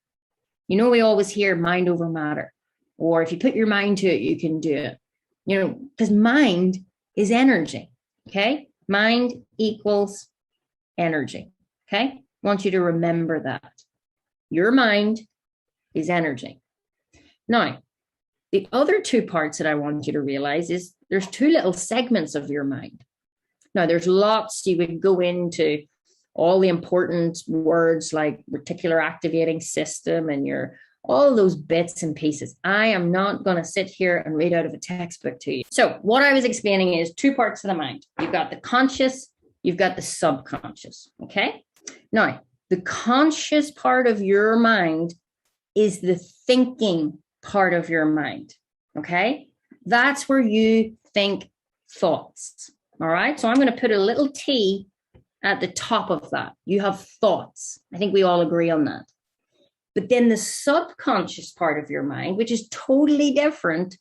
You know, we always hear mind over matter, or if you put your mind to it, you can do it. You know, because mind is energy. Okay. Mind equals energy. Okay. I want you to remember that. Your mind is energy. Now, the other two parts that I want you to realize is there's two little segments of your mind. Now, there's lots. You would go into all the important words like reticular activating system and all those bits and pieces. I am not going to sit here and read out of a textbook to you. So what I was explaining is two parts of the mind. You've got the conscious, you've got the subconscious. Okay. Now, the conscious part of your mind is the thinking part of your mind. Okay. That's where you think thoughts. All right. So I'm going to put a little T at the top of that. You have thoughts. I think we all agree on that. But then the subconscious part of your mind, which is totally different,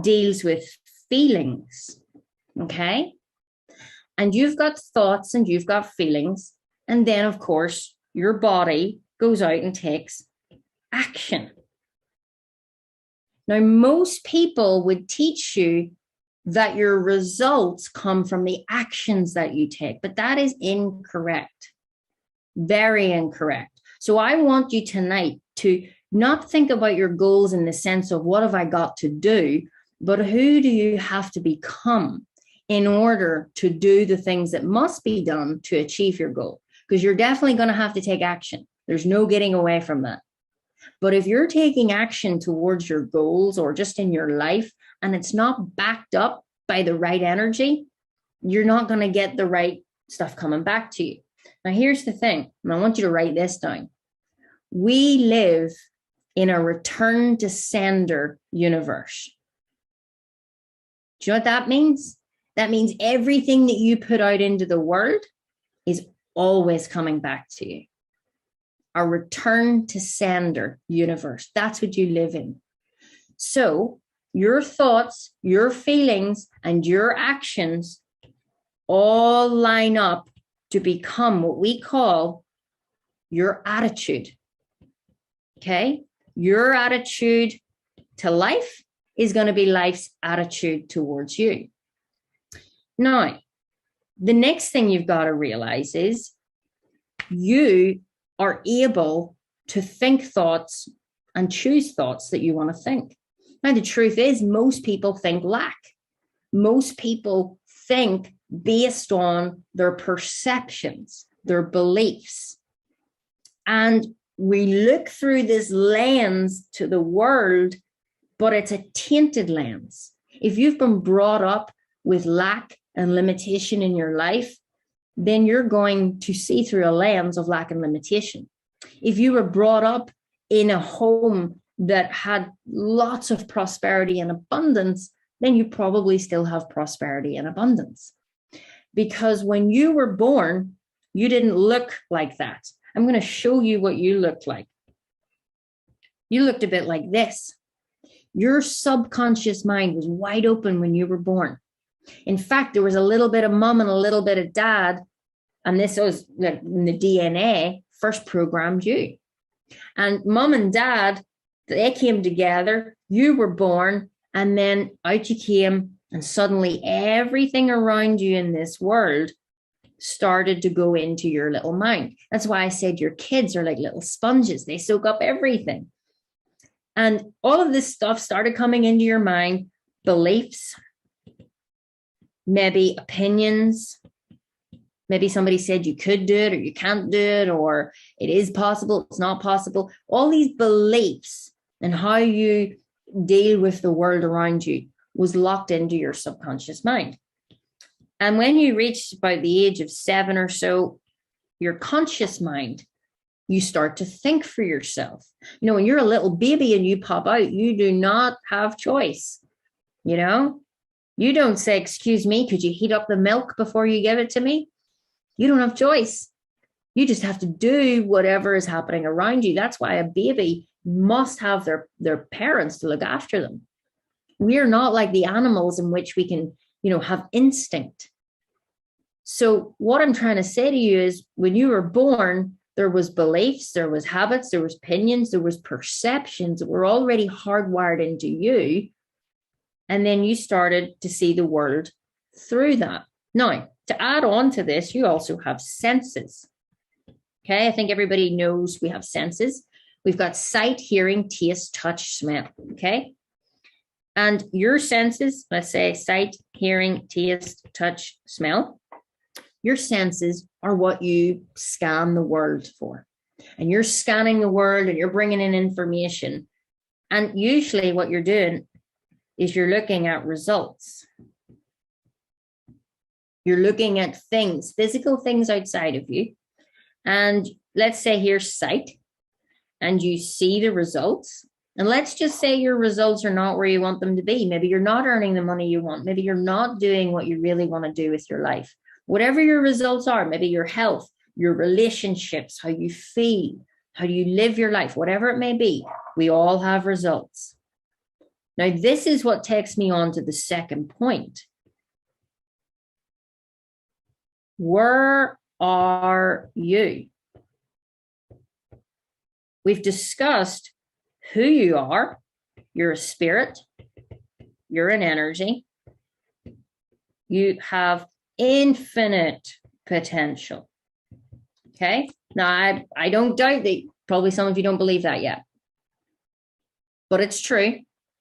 deals with feelings. Okay? And you've got thoughts and you've got feelings. And then, of course, your body goes out and takes action. Now, most people would teach you that your results come from the actions that you take, but that is incorrect. Very incorrect. So I want you tonight to not think about your goals in the sense of what have I got to do, but who do you have to become in order to do the things that must be done to achieve your goal? Because you're definitely going to have to take action. There's no getting away from that. But if you're taking action towards your goals or just in your life, and it's not backed up by the right energy, you're not going to get the right stuff coming back to you. Now, here's the thing, and I want you to write this down. We live in a return to sender universe. Do you know what that means? That means everything that you put out into the world is always coming back to you. A return to sender universe. That's what you live in. So your thoughts, your feelings, and your actions all line up to become what we call your attitude. Okay? Your attitude to life is going to be life's attitude towards you. Now, the next thing you've got to realize is you are able to think thoughts and choose thoughts that you want to think. Now, the truth is, most people think lack. Most people think based on their perceptions, their beliefs. And we look through this lens to the world, but it's a tainted lens. If you've been brought up with lack and limitation in your life, then you're going to see through a lens of lack and limitation. If you were brought up in a home that had lots of prosperity and abundance, then you probably still have prosperity and abundance. Because when you were born, you didn't look like that. I'm going to show you what you looked like. You looked a bit like this. Your subconscious mind was wide open when you were born. In fact, there was a little bit of mom and a little bit of dad, and this was like in the DNA, first programmed you. And mom and dad, they came together, you were born, and then out you came, and suddenly everything around you in this world started to go into your little mind. That's why I said your kids are like little sponges. They soak up everything. And all of this stuff started coming into your mind, beliefs, maybe opinions. Maybe somebody said you could do it or you can't do it, or it is possible, it's not possible. All these beliefs and how you deal with the world around you was locked into your subconscious mind. And when you reach about the age of 7 or so, your conscious mind, you start to think for yourself. You know, when you're a little baby and you pop out, you do not have choice. You know, you don't say, excuse me, could you heat up the milk before you give it to me? You don't have choice. You just have to do whatever is happening around you. That's why a baby must have their parents to look after them. We're not like the animals in which we can, have instinct. So what I'm trying to say to you is when you were born, there was beliefs, there was habits, there was opinions, there was perceptions that were already hardwired into you. And then you started to see the world through that. Now, to add on to this, you also have senses. Okay, I think everybody knows we have senses. We've got sight, hearing, taste, touch, smell. Okay. And your senses, let's say sight, hearing, taste, touch, smell. Your senses are what you scan the world for. And you're scanning the world and you're bringing in information. And usually what you're doing is you're looking at results. You're looking at things, physical things outside of you. And let's say here's sight. And you see the results. And let's just say your results are not where you want them to be. Maybe you're not earning the money you want. Maybe you're not doing what you really want to do with your life. Whatever your results are, maybe your health, your relationships, how you feel, how do you live your life, whatever it may be, we all have results. Now, this is what takes me on to the second point. Where are you? We've discussed who you are. You're a spirit. You're an energy. You have infinite potential. Okay. Now, I don't doubt that probably some of you don't believe that yet, but it's true.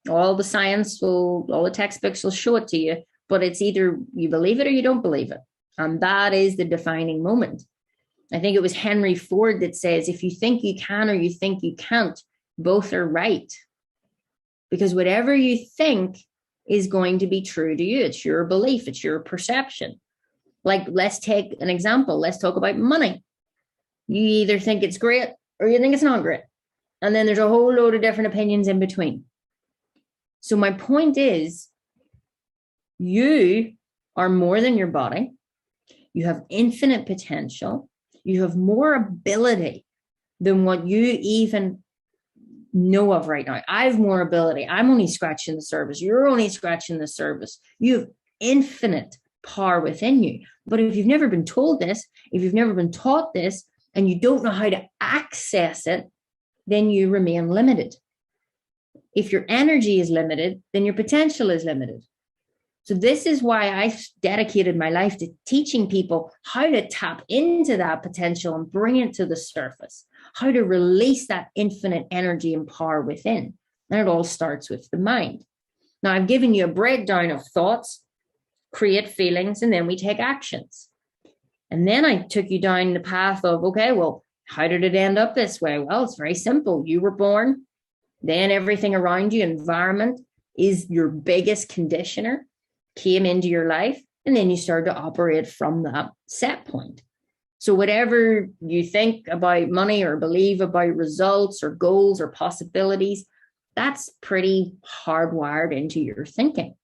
All the science all the textbooks will show it to you, but it's either you believe it or you don't believe it. And that is the defining moment. I think it was Henry Ford that says, if you think you can or you think you can't, both are right. Because whatever you think is going to be true to you. It's your belief. It's your perception. Like, let's take an example. Let's talk about money. You either think it's great or you think it's not great. And then there's a whole load of different opinions in between. So my point is, you are more than your body. You have infinite potential. You have more ability than what you even know of right now. I have more ability. I'm only scratching the surface. You're only scratching the surface. You have infinite power within you. But if you've never been told this, if you've never been taught this, and you don't know how to access it, then you remain limited. If your energy is limited, then your potential is limited. So this is why I've dedicated my life to teaching people how to tap into that potential and bring it to the surface, how to release that infinite energy and power within. And it all starts with the mind. Now, I've given you a breakdown of thoughts, create feelings, and then we take actions. And then I took you down the path of, okay, well, how did it end up this way? Well, it's very simple. You were born, then everything around you, environment, is your biggest conditioner, came into your life, and then you started to operate from that set point. So whatever you think about money or believe about results or goals or possibilities, that's pretty hardwired into your thinking.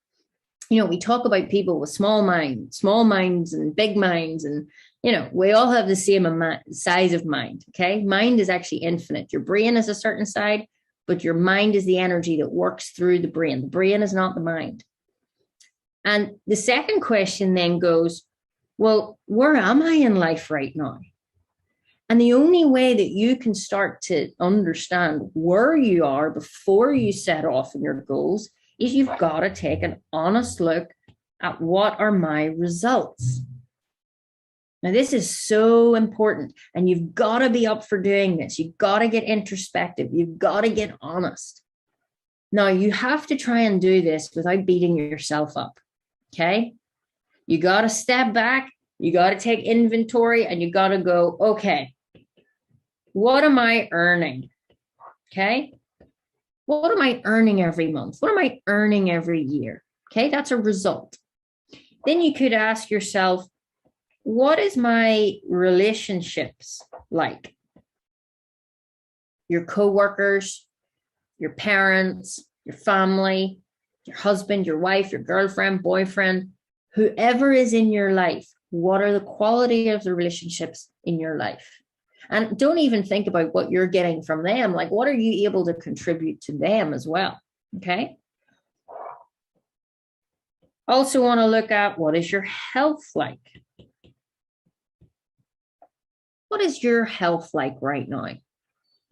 You know, we talk about people with small minds and big minds, and, you know, we all have the same size of mind, okay? Mind is actually infinite. Your brain is a certain side, but your mind is the energy that works through the brain. The brain is not the mind. And the second question then goes, well, where am I in life right now? And the only way that you can start to understand where you are before you set off in your goals is you've got to take an honest look at what are my results. Now, this is so important, and you've got to be up for doing this. You've got to get introspective. You've got to get honest. Now, you have to try and do this without beating yourself up, okay? You got to step back. You got to take inventory, and you got to go, okay, what am I earning? Okay. What am I earning every month? What am I earning every year? Okay. That's a result. Then you could ask yourself, what is my relationships like? Your coworkers, your parents, your family, your husband, your wife, your girlfriend, boyfriend, whoever is in your life. What are the quality of the relationships in your life? And don't even think about what you're getting from them. Like, what are you able to contribute to them as well? Okay. Also want to look at, what is your health like? What is your health like right now?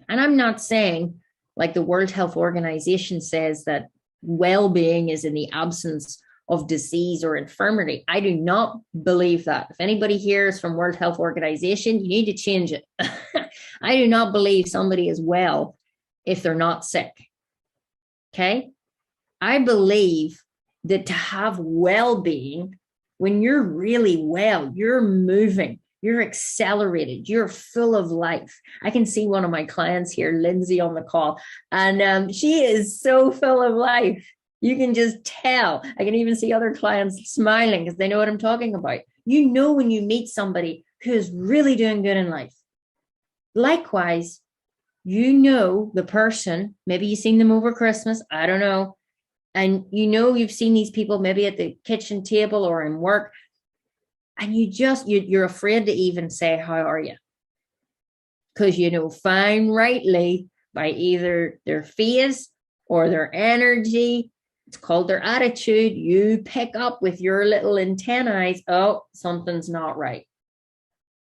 And I'm not saying, like the World Health Organization says, that well-being is in the absence of disease or infirmity. I do not believe that. If anybody here is from World Health Organization, you need to change it. I do not believe somebody is well if they're not sick. Okay. I believe that to have well-being, when you're really well, you're moving, you're accelerated, you're full of life. I can see one of my clients here, Lindsay, on the call, and she is so full of life. You can just tell. I can even see other clients smiling because they know what I'm talking about. You know when you meet somebody who is really doing good in life. Likewise, you know the person, maybe you've seen them over Christmas, I don't know, and you know you've seen these people maybe at the kitchen table or in work, and you're afraid to even say, how are you? Because you know fine rightly by either their face or their energy, it's called their attitude, you pick up with your little antennae, oh, something's not right.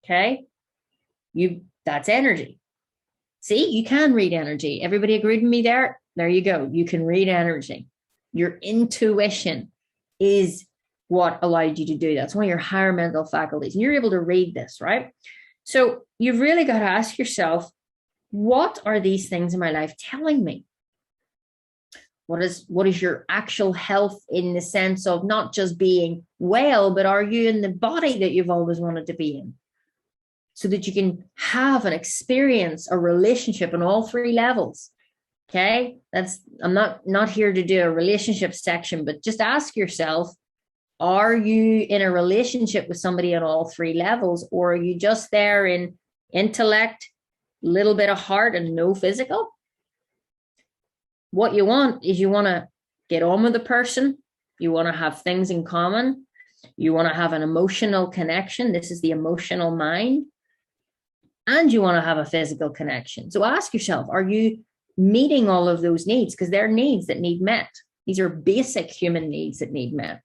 Okay? That's energy. See, you can read energy. Everybody agreed with me there? There you go. You can read energy. Your intuition is what allowed you to do that. It's one of your higher mental faculties. And you're able to read this, right? So you've really got to ask yourself, what are these things in my life telling me? What is your actual health in the sense of not just being well, but are you in the body that you've always wanted to be in? So that you can have and experience a relationship on all three levels. Okay. I'm not here to do a relationship section, but just ask yourself, are you in a relationship with somebody on all three levels, or are you just there in intellect, little bit of heart and no physical? What you want is you want to get on with the person. You want to have things in common. You want to have an emotional connection. This is the emotional mind. And you want to have a physical connection. So ask yourself, are you meeting all of those needs? Because they're needs that need met. These are basic human needs that need met.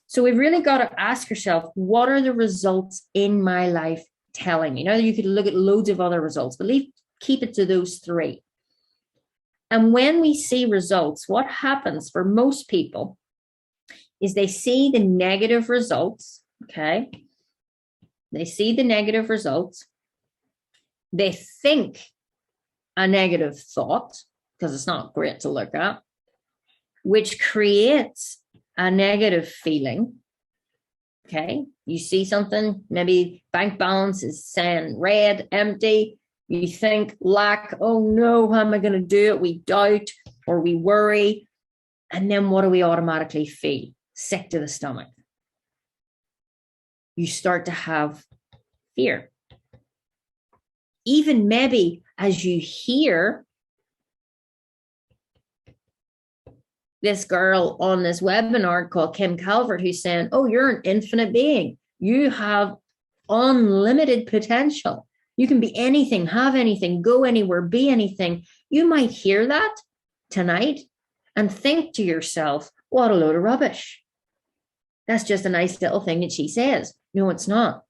So we've really got to ask yourself, what are the results in my life telling me? Now, you could look at loads of other results, but keep it to those three. And when we see results, what happens for most people is they see the negative results, okay? They see the negative results. They think a negative thought, because it's not great to look at, which creates a negative feeling. Okay, you see something, maybe bank balance is saying red, empty. You think lack, oh no, how am I going to do it? We doubt or we worry. And then what do we automatically feel? Sick to the stomach. You start to have fear. Even maybe as you hear this girl on this webinar called Kim Calvert, who's saying, oh, you're an infinite being. You have unlimited potential. You can be anything, have anything, go anywhere, be anything. You might hear that tonight and think to yourself, what a load of rubbish. That's just a nice little thing that she says. No, it's not.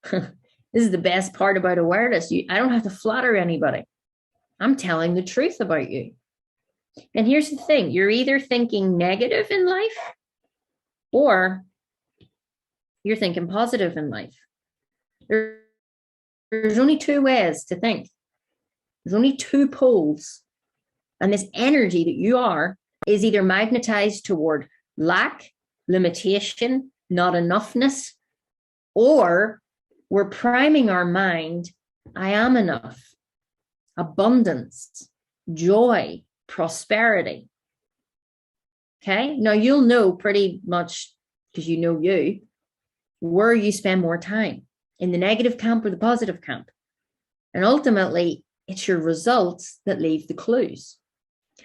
This is the best part about awareness. I don't have to flatter anybody. I'm telling the truth about you. And here's the thing, you're either thinking negative in life or you're thinking positive in life. There's only two ways to think. There's only two poles. And this energy that you are is either magnetized toward lack, limitation, not enoughness, or we're priming our mind, I am enough, abundance, joy, prosperity. Okay, now you'll know pretty much, because you know you, where you spend more time, in the negative camp or the positive camp. And ultimately, it's your results that leave the clues.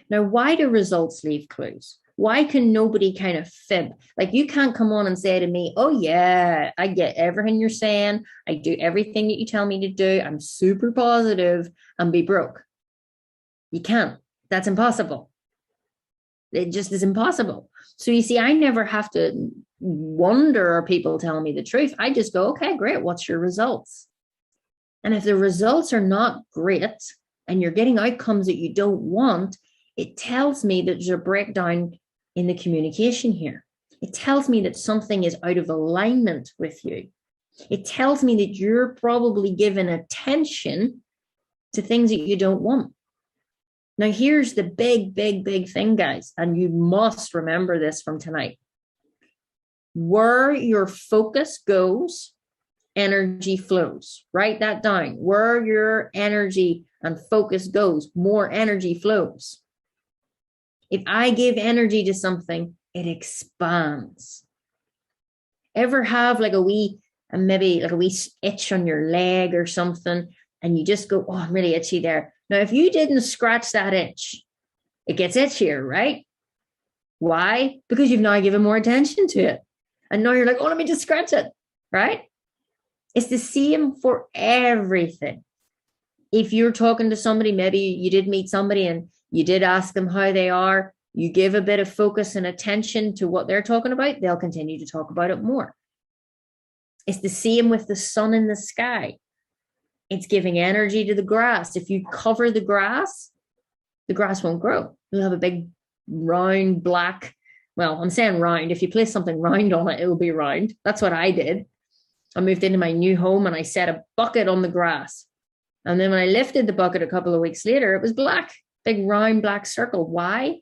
Now, why do results leave clues? Why can nobody kind of fib? Like, you can't come on and say to me, oh yeah, I get everything you're saying. I do everything that you tell me to do. I'm super positive and be broke. You can't. That's impossible. It just is impossible. So you see, I never have to wonder, are people telling me the truth? I just go, okay, great. What's your results? And if the results are not great and you're getting outcomes that you don't want, it tells me that there's a breakdown in the communication here. It tells me that something is out of alignment with you. It tells me that you're probably giving attention to things that you don't want. Now, here's the big thing, guys, and you must remember this from tonight. Where your focus goes, energy flows. Write that down. Where your energy and focus goes, more energy flows. If I give energy to something, it expands. Ever have like a wee itch on your leg or something, and you just go, oh, I'm really itchy there. Now, if you didn't scratch that itch, it gets itchier, right? Why? Because you've now given more attention to it. And now you're like, oh, let me just scratch it, right? It's the same for everything. If you're talking to somebody, maybe you did meet somebody and you did ask them how they are, you give a bit of focus and attention to what they're talking about, they'll continue to talk about it more. It's the same with the sun in the sky. It's giving energy to the grass. If you cover the grass won't grow. You'll have a big round black, well, I'm saying round. If you place something round on it, it will be round. That's what I did. I moved into my new home and I set a bucket on the grass. And then when I lifted the bucket a couple of weeks later, it was black, big round black circle. Why?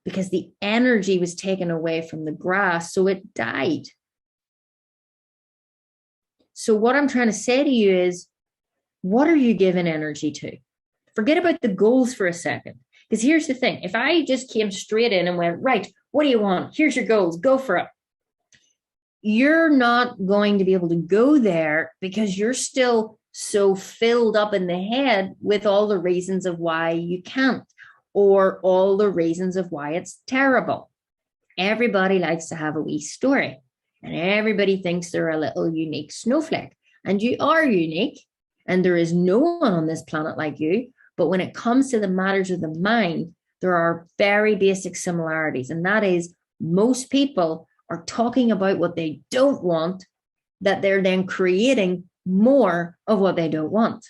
Because the energy was taken away from the grass, so it died. So what I'm trying to say to you is, what are you giving energy to? Forget about the goals for a second. Because here's the thing. If I just came straight in and went, right, what do you want? Here's your goals. Go for it. You're not going to be able to go there because you're still so filled up in the head with all the reasons of why you can't, or all the reasons of why it's terrible. Everybody likes to have a wee story, and everybody thinks they're a little unique snowflake. And you are unique, and there is no one on this planet like you. But when it comes to the matters of the mind, there are very basic similarities. And that is, most people are talking about what they don't want, that they're then creating more of what they don't want.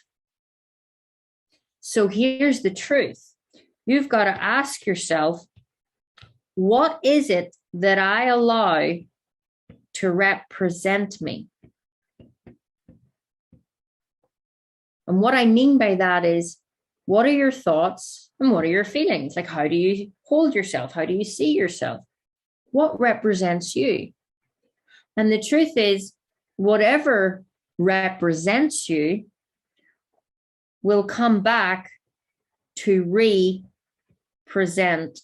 So here's the truth. You've got to ask yourself, what is it that I allow to represent me? And what I mean by that is, what are your thoughts and what are your feelings? Like, how do you hold yourself? How do you see yourself? What represents you? And the truth is, whatever represents you will come back to represent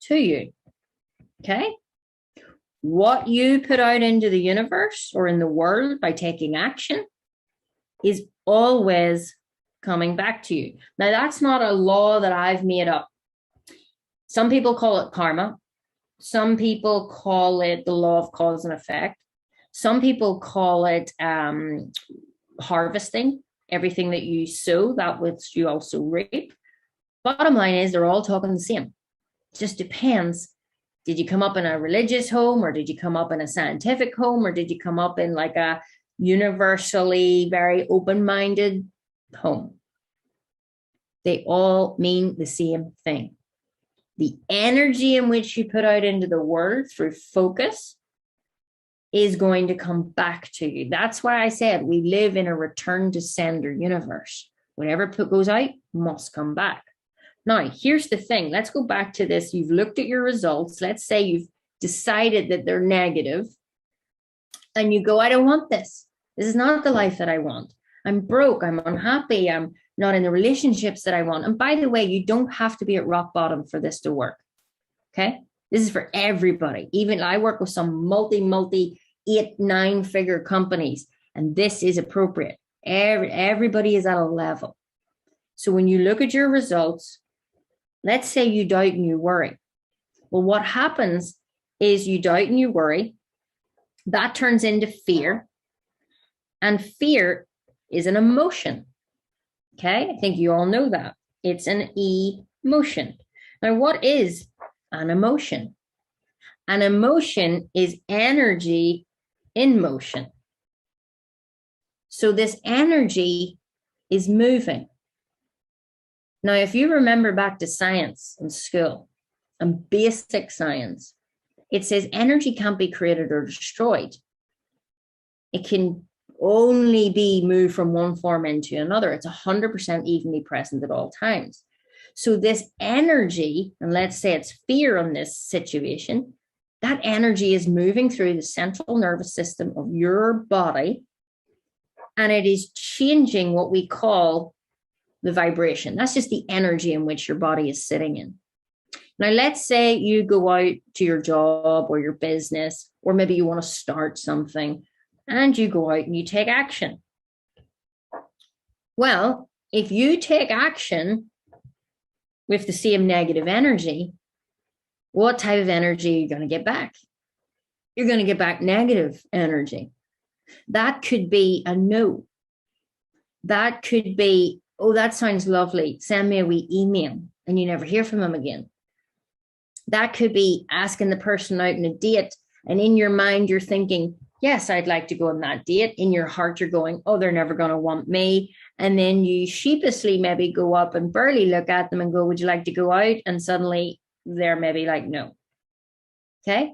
to you. Okay? What you put out into the universe or in the world by taking action is always coming back to you. Now, that's not a law that I've made up. Some people call it karma. Some people call it the law of cause and effect. Some people call it harvesting. Everything that you sow, that which you also reap. Bottom line is, they're all talking the same. It just depends. Did you come up in a religious home, or did you come up in a scientific home, or did you come up in like a universally very open-minded home? They all mean the same thing. The energy in which you put out into the world through focus is going to come back to you. That's why I said we live in a return to sender universe. Whatever goes out must come back. Now, here's the thing. Let's go back to this. You've looked at your results. Let's say you've decided that they're negative, and you go, I don't want this. This is not the life that I want. I'm broke. I'm unhappy. I'm not in the relationships that I want. And by the way, you don't have to be at rock bottom for this to work. Okay? This is for everybody. Even I work with some multi 8-9 figure companies, and this is appropriate. Everybody is at a level. So when you look at your results, let's say you doubt and you worry. Well, what happens is you doubt and you worry. That turns into fear. And fear is an emotion. Okay? I think you all know that. It's an emotion. Now, what is an emotion? An emotion is energy in motion. So this energy is moving. Now, if you remember back to science in school and basic science, it says energy can't be created or destroyed. It can only be moved from one form into another. It's 100% evenly present at all times. So this energy, and let's say it's fear on this situation, that energy is moving through the central nervous system of your body, and it is changing what we call the vibration. That's just the energy in which your body is sitting in. Now, let's say you go out to your job or your business, or maybe you want to start something, and you go out and you take action. Well, if you take action with the same negative energy, what type of energy are you going to get back? You're going to get back negative energy. That could be a no. That could be, oh, that sounds lovely. Send me a wee email, and you never hear from them again. That could be asking the person out on a date, and in your mind, you're thinking, yes, I'd like to go on that date. In your heart, you're going, oh, they're never going to want me. And then you sheepishly maybe go up and barely look at them and go, would you like to go out? And suddenly they're maybe like, no. Okay.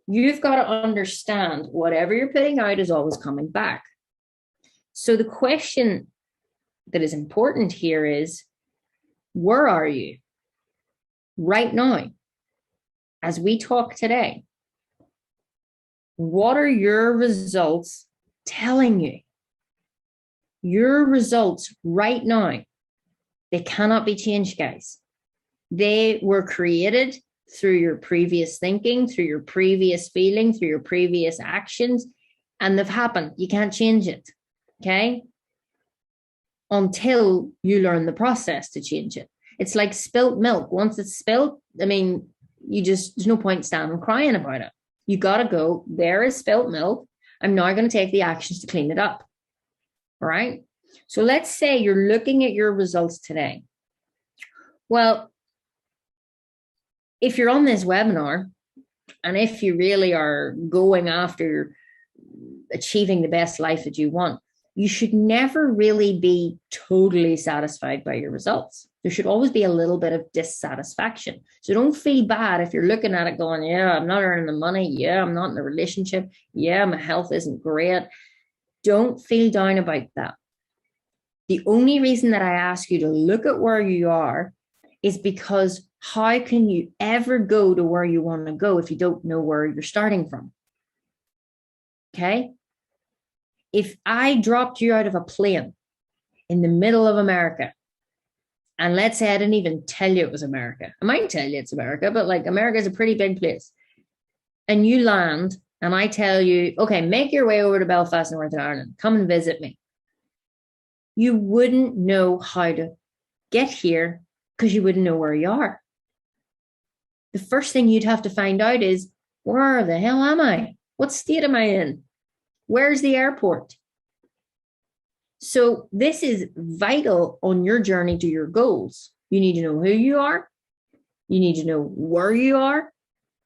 You've got to understand whatever you're putting out is always coming back. So the question that is important here is, where are you right now? As we talk today, what are your results telling you? Your results right now, they cannot be changed, guys. They were created through your previous thinking, through your previous feeling, through your previous actions, and they've happened. You can't change it, okay? Until you learn the process to change it. It's like spilt milk. Once it's spilt, I mean, there's no point standing crying about it. You got to go, there is spilt milk. I'm now going to take the actions to clean it up. All right. So let's say you're looking at your results today. Well, if you're on this webinar, and if you really are going after achieving the best life that you want, you should never really be totally satisfied by your results. There should always be a little bit of dissatisfaction. So don't feel bad if you're looking at it going, yeah, I'm not earning the money. Yeah, I'm not in a relationship. Yeah, my health isn't great. Don't feel down about that. The only reason that I ask you to look at where you are is because how can you ever go to where you want to go if you don't know where you're starting from? Okay? If I dropped you out of a plane in the middle of America, and let's say I didn't even tell you it was America. I might tell you it's America, but like America is a pretty big place. And you land and I tell you, okay, make your way over to Belfast, Northern Ireland. Come and visit me. You wouldn't know how to get here because you wouldn't know where you are. The first thing you'd have to find out is, where the hell am I? What state am I in? Where's the airport? So this is vital on your journey to your goals. You need to know who you are. You need to know where you are.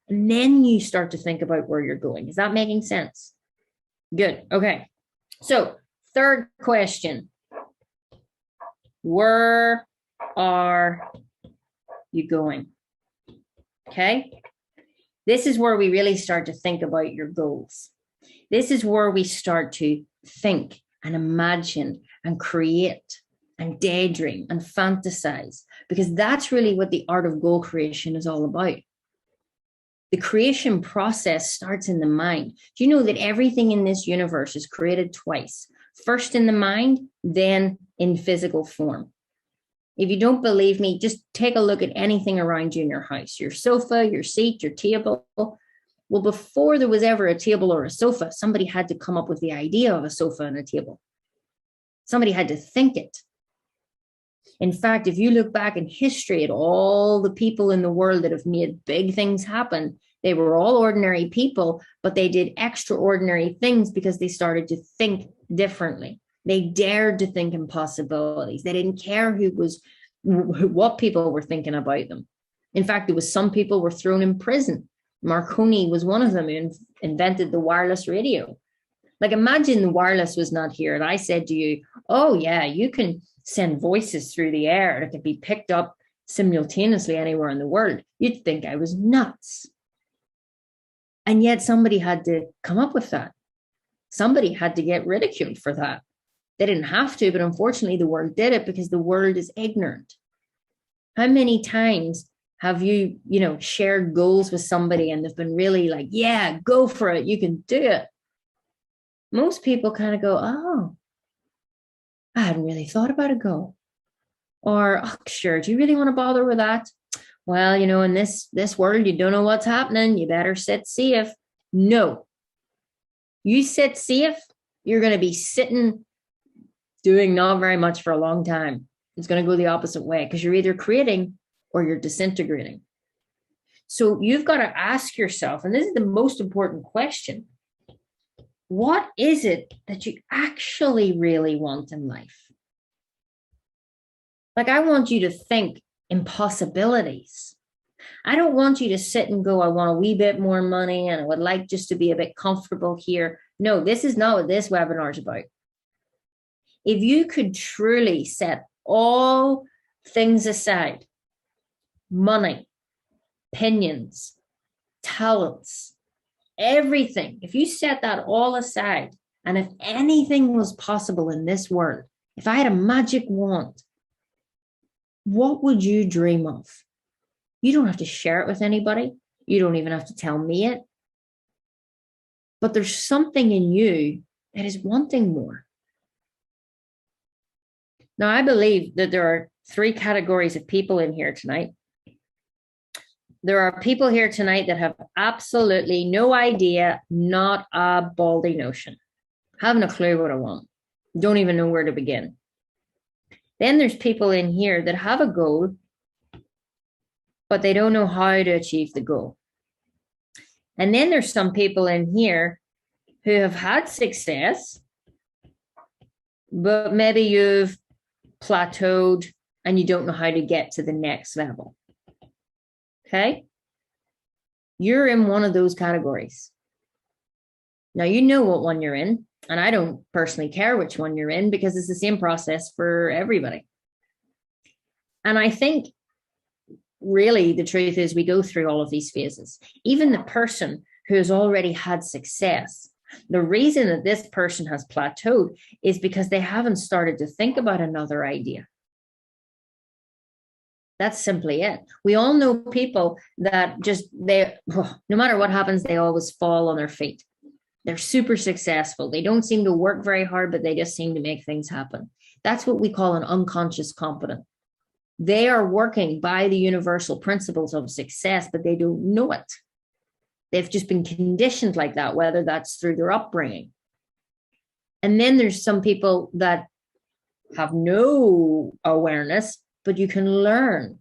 And then you start to think about where you're going. Is that making sense? Good. Okay. So third question. Where are you going? Okay. This is where we really start to think about your goals. This is where we start to think and imagine and create and daydream and fantasize, because that's really what the art of goal creation is all about. The creation process starts in the mind. Do you know that everything in this universe is created twice? First in the mind, then in physical form. If you don't believe me, just take a look at anything around you in your house, your sofa, your seat, your table. Well, before there was ever a table or a sofa, somebody had to come up with the idea of a sofa and a table. Somebody had to think it. In fact, if you look back in history at all the people in the world that have made big things happen, they were all ordinary people, but they did extraordinary things because they started to think differently. They dared to think in possibilities. They didn't care what people were thinking about them. In fact, there was some people were thrown in prison. Marconi was one of them who invented the wireless radio. Like, imagine the wireless was not here and I said to you, oh yeah, you can send voices through the air that could be picked up simultaneously anywhere in the world. You'd think I was nuts. And yet somebody had to come up with that. Somebody had to get ridiculed for that. They didn't have to, but unfortunately the world did it because the world is ignorant. How many times have you, shared goals with somebody and they've been really like, yeah, go for it. You can do it. Most people kind of go, oh, I hadn't really thought about a goal. Or, oh, sure, do you really want to bother with that? Well, in this world, you don't know what's happening. You better sit safe. No. You sit safe, you're going to be sitting doing not very much for a long time. It's going to go the opposite way because you're either creating or you're disintegrating. So you've got to ask yourself, and this is the most important question, what is it that you actually really want in life? Like, I want you to think in possibilities. I don't want you to sit and go, I want a wee bit more money and I would like just to be a bit comfortable here. No, this is not what this webinar is about. If you could truly set all things aside, money, opinions, talents, everything, if you set that all aside, and if anything was possible in this world, if I had a magic wand, what would you dream of? You don't have to share it with anybody. You don't even have to tell me it. But there's something in you that is wanting more. Now, I believe that there are 3 categories of people in here tonight. There are people here tonight that have absolutely no idea, not a baldy notion. Haven't a clue what I want. Don't even know where to begin. Then there's people in here that have a goal, but they don't know how to achieve the goal. And then there's some people in here who have had success, but maybe you've plateaued and you don't know how to get to the next level. Okay? You're in one of those categories. Now, you know what one you're in, and I don't personally care which one you're in because it's the same process for everybody. And I think really the truth is we go through all of these phases. Even the person who has already had success, the reason that this person has plateaued is because they haven't started to think about another idea. That's simply it. We all know people that no matter what happens, they always fall on their feet. They're super successful. They don't seem to work very hard, but they just seem to make things happen. That's what we call an unconscious competent. They are working by the universal principles of success, but they don't know it. They've just been conditioned like that, whether that's through their upbringing. And then there's some people that have no awareness, but you can learn.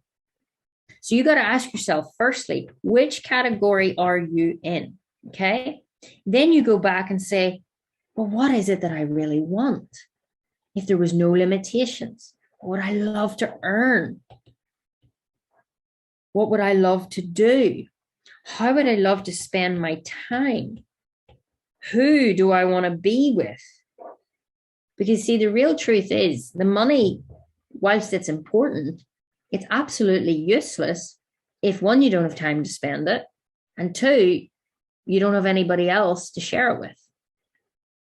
So you got to ask yourself, firstly, which category are you in? Okay. Then you go back and say, well, what is it that I really want? If there was no limitations, what would I love to earn? What would I love to do? How would I love to spend my time? Who do I want to be with? Because see, the real truth is the money, whilst it's important, it's absolutely useless if one, you don't have time to spend it, and two, you don't have anybody else to share it with.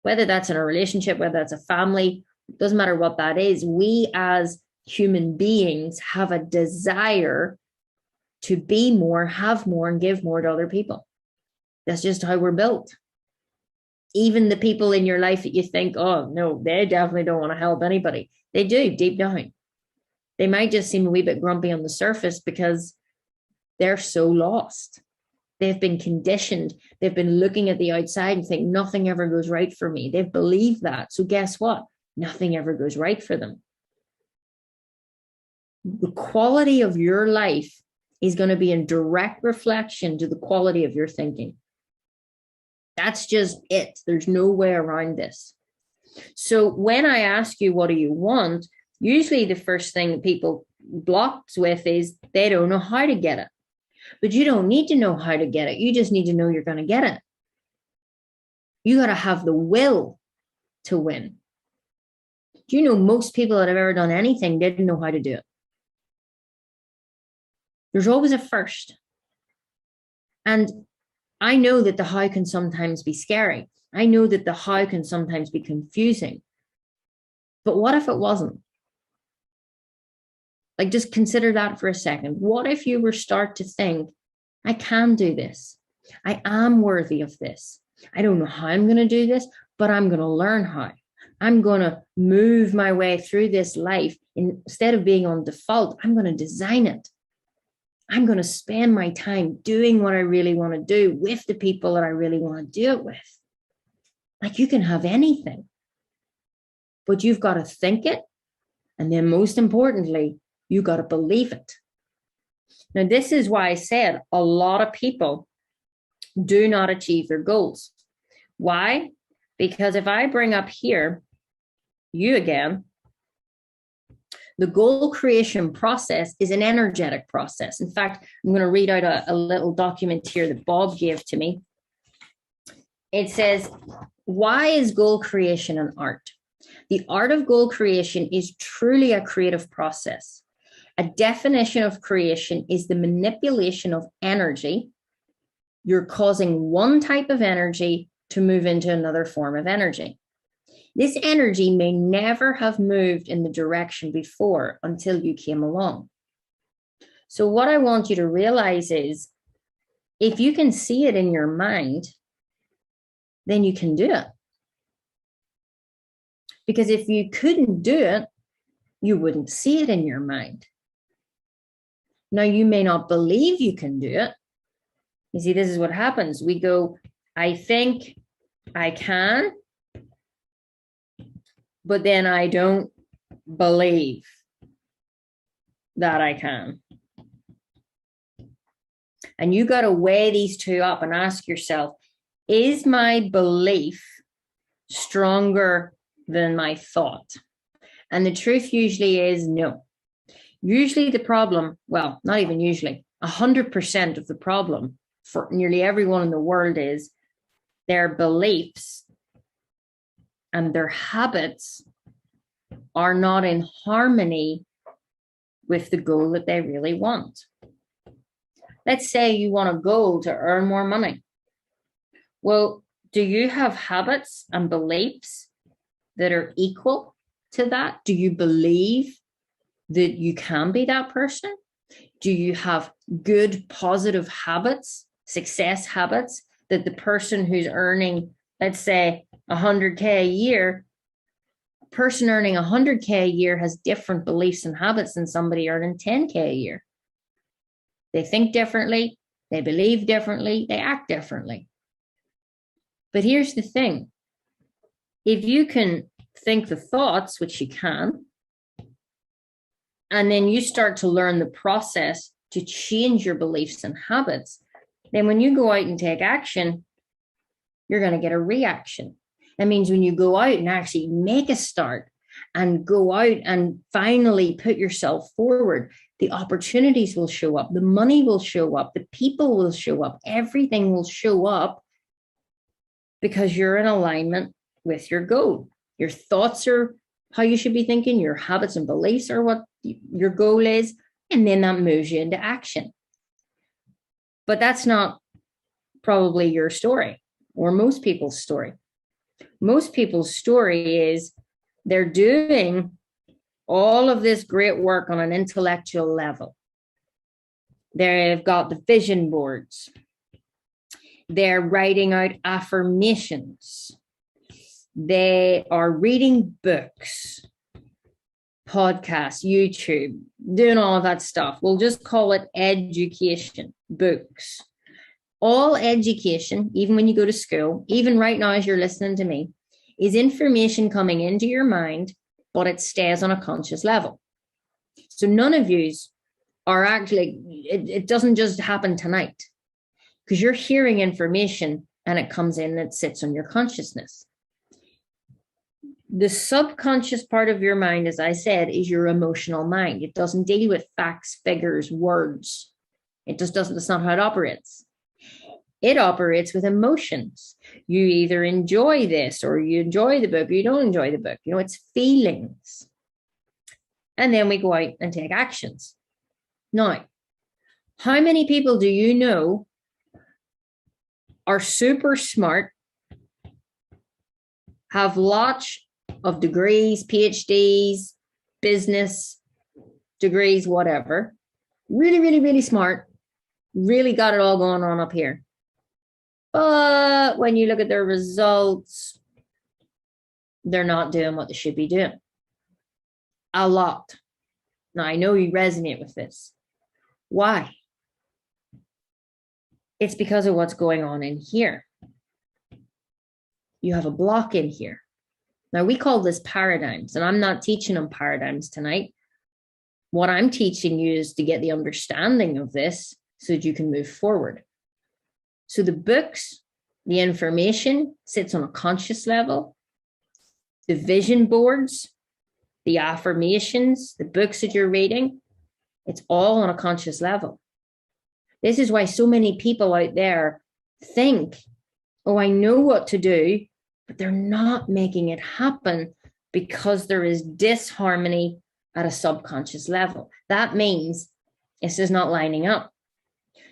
Whether that's in a relationship, whether that's a family, doesn't matter what that is. We as human beings have a desire to be more, have more, and give more to other people. That's just how we're built. Even the people in your life that you think, oh, no, they definitely don't want to help anybody. They do deep down. They might just seem a wee bit grumpy on the surface because they're so lost. They've been conditioned. They've been looking at the outside and think nothing ever goes right for me. They've believed that. So guess what? Nothing ever goes right for them. The quality of your life is going to be in direct reflection to the quality of your thinking. That's just it. There's no way around this. So when I ask you, what do you want? Usually the first thing that people blocks with is they don't know how to get it. But you don't need to know how to get it. You just need to know you're going to get it. You got to have the will to win. Do you know most people that have ever done anything didn't know how to do it? There's always a first. And I know that the how can sometimes be scary. I know that the how can sometimes be confusing. But what if it wasn't? Like, just consider that for a second. What if you were start to think, I can do this. I am worthy of this. I don't know how I'm going to do this, but I'm going to learn how. I'm going to move my way through this life. Instead of being on default, I'm going to design it. I'm going to spend my time doing what I really want to do with the people that I really want to do it with. Like, you can have anything, but you've got to think it. And then most importantly, you got to believe it. Now, this is why I said a lot of people do not achieve their goals. Why? Because if I bring up here, you again, the goal creation process is an energetic process. In fact, I'm going to read out a little document here that Bob gave to me. It says, why is goal creation an art? The art of goal creation is truly a creative process. A definition of creation is the manipulation of energy. You're causing one type of energy to move into another form of energy. This energy may never have moved in the direction before until you came along. So what I want you to realize is, if you can see it in your mind, then you can do it. Because if you couldn't do it, you wouldn't see it in your mind. Now, you may not believe you can do it. You see, this is what happens. We go, I think I can, but then I don't believe that I can. And you got to weigh these two up and ask yourself, is my belief stronger than my thought? And the truth usually is no. Usually the problem, well, not even usually, 100% of the problem for nearly everyone in the world is their beliefs and their habits are not in harmony with the goal that they really want. Let's say you want a goal to earn more money. Well, do you have habits and beliefs that are equal to that? Do you believe that you can be that person? Do you have good, positive habits, success habits that the person who's earning, let's say, 100K a year, a person earning 100K a year has different beliefs and habits than somebody earning 10K a year? They think differently, they believe differently, they act differently. But here's the thing. If you can think the thoughts, which you can, and then you start to learn the process to change your beliefs and habits, then when you go out and take action, you're going to get a reaction. That means when you go out and actually make a start and go out and finally put yourself forward, the opportunities will show up, the money will show up, the people will show up, everything will show up because you're in alignment with your goal. Your thoughts are how you should be thinking, your habits and beliefs are what your goal is, and then that moves you into action. But that's not probably your story or most people's story. Most people's story is they're doing all of this great work on an intellectual level. They've got the vision boards. They're writing out affirmations. They are reading books, podcasts, YouTube, doing all of that stuff. We'll just call it education, books. All education, even when you go to school, even right now as you're listening to me, is information coming into your mind, but it stays on a conscious level. So none of yous are actually, it doesn't just happen tonight, because you're hearing information and it comes in and it sits on your consciousness. The subconscious part of your mind, as I said, is your emotional mind. It doesn't deal with facts, figures, words. It just doesn't, that's not how it operates. It operates with emotions. You either enjoy this or you enjoy the book or you don't enjoy the book. You know, it's feelings. And then we go out and take actions. Now, how many people do you know are super smart, have lots of degrees, PhDs, business degrees, whatever, really, really, really smart, really got it all going on up here. But when you look at their results, they're not doing what they should be doing. A lot. Now, I know you resonate with this. Why? It's because of what's going on in here. You have a block in here. Now, we call this paradigms, and I'm not teaching them paradigms tonight. What I'm teaching you is to get the understanding of this so that you can move forward. So the books, the information sits on a conscious level. The vision boards, the affirmations, the books that you're reading, it's all on a conscious level. This is why so many people out there think, oh, I know what to do, but they're not making it happen because there is disharmony at a subconscious level. That means this is not lining up.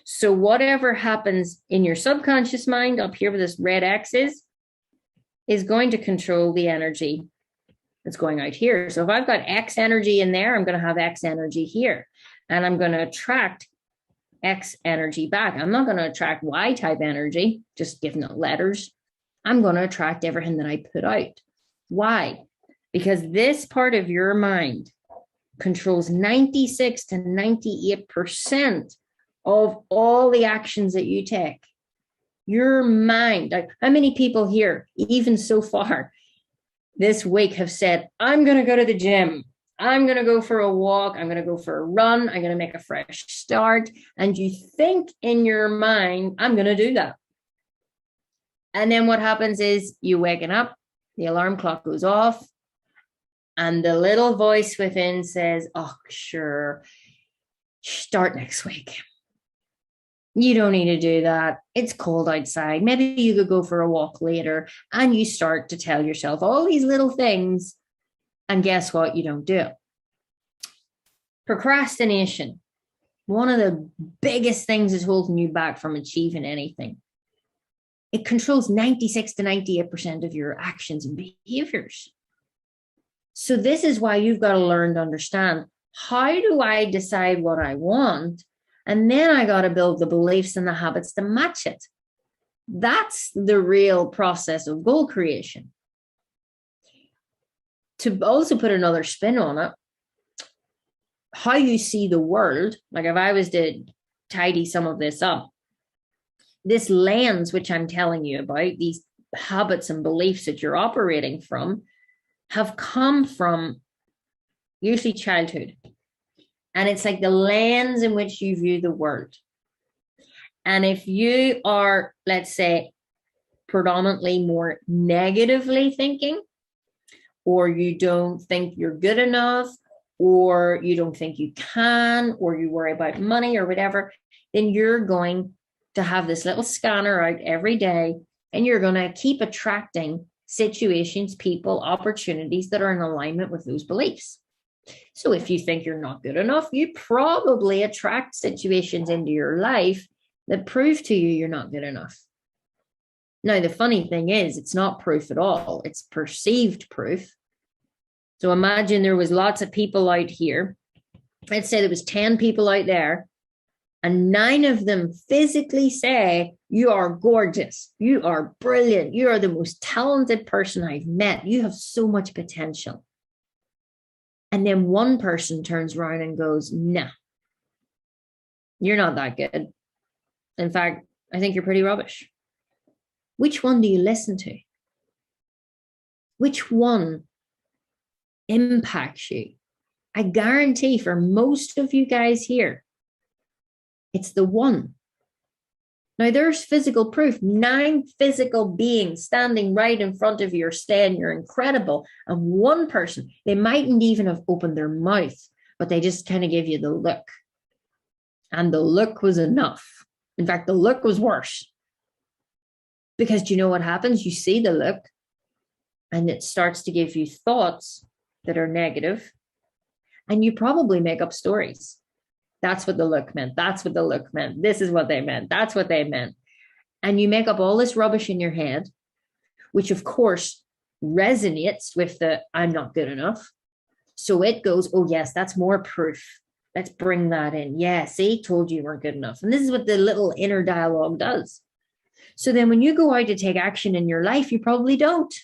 So whatever happens in your subconscious mind up here with this red X is going to control the energy that's going out here. So if I've got X energy in there, I'm going to have X energy here. And I'm going to attract X energy back. I'm not going to attract Y type energy, just giving it letters. I'm going to attract everything that I put out. Why? Because this part of your mind controls 96 to 98% of all the actions that you take. Your mind, like how many people here, even so far this week, have said, I'm going to go to the gym. I'm going to go for a walk. I'm going to go for a run. I'm going to make a fresh start. And you think in your mind, I'm going to do that. And then what happens is you waking up, the alarm clock goes off, and the little voice within says, oh, sure, start next week. You don't need to do that. It's cold outside. Maybe you could go for a walk later. And you start to tell yourself all these little things. And guess what? You don't do it. Procrastination. One of the biggest things is holding you back from achieving anything. It controls 96 to 98% of your actions and behaviors. So this is why you've got to learn to understand, how do I decide what I want? And then I got to build the beliefs and the habits to match it. That's the real process of goal creation. To also put another spin on it, how you see the world, like if I was to tidy some of this up, this lens, which I'm telling you about, these habits and beliefs that you're operating from, have come from usually childhood. And it's like the lens in which you view the world. And if you are, let's say, predominantly more negatively thinking, or you don't think you're good enough, or you don't think you can, or you worry about money or whatever, then you're going to have this little scanner out every day, and you're going to keep attracting situations, people, opportunities that are in alignment with those beliefs. So if you think you're not good enough, you probably attract situations into your life that prove to you you're not good enough. Now, the funny thing is, it's not proof at all. It's perceived proof. So imagine there was lots of people out here. Let's say there was 10 people out there, and 9 of them physically say, you are gorgeous, you are brilliant, you are the most talented person I've met, you have so much potential. And then one person turns around and goes, nah, you're not that good. In fact, I think you're pretty rubbish. Which one do you listen to? Which one impacts you? I guarantee for most of you guys here, it's the one. Now, there's physical proof. 9 physical beings standing right in front of you are saying you're incredible. And one person, they mightn't even have opened their mouth, but they just kind of give you the look. And the look was enough. In fact, the look was worse. Because do you know what happens? You see the look, and it starts to give you thoughts that are negative, and you probably make up stories. That's what the look meant. That's what the look meant. This is what they meant. That's what they meant. And you make up all this rubbish in your head, which of course resonates with the I'm not good enough. So it goes, oh yes, that's more proof. Let's bring that in. Yeah, see, told you weren't good enough. And this is what the little inner dialogue does. So then when you go out to take action in your life, you probably don't.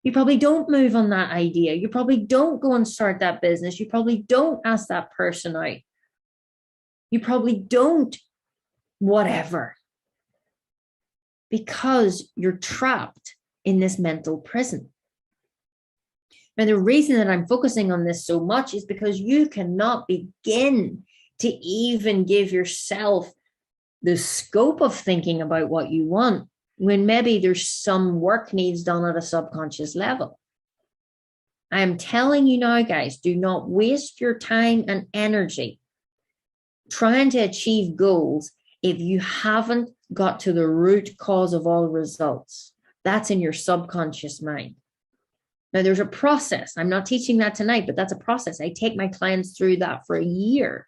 You probably don't move on that idea. You probably don't go and start that business. You probably don't ask that person out. You probably don't whatever. Because you're trapped in this mental prison. Now, the reason that I'm focusing on this so much is because you cannot begin to even give yourself the scope of thinking about what you want when maybe there's some work needs done at a subconscious level. I am telling you now, guys, do not waste your time and energy trying to achieve goals if you haven't got to the root cause of all results. That's in your subconscious mind. Now, there's a process. I'm not teaching that tonight, but that's a process. I take my clients through that for a year.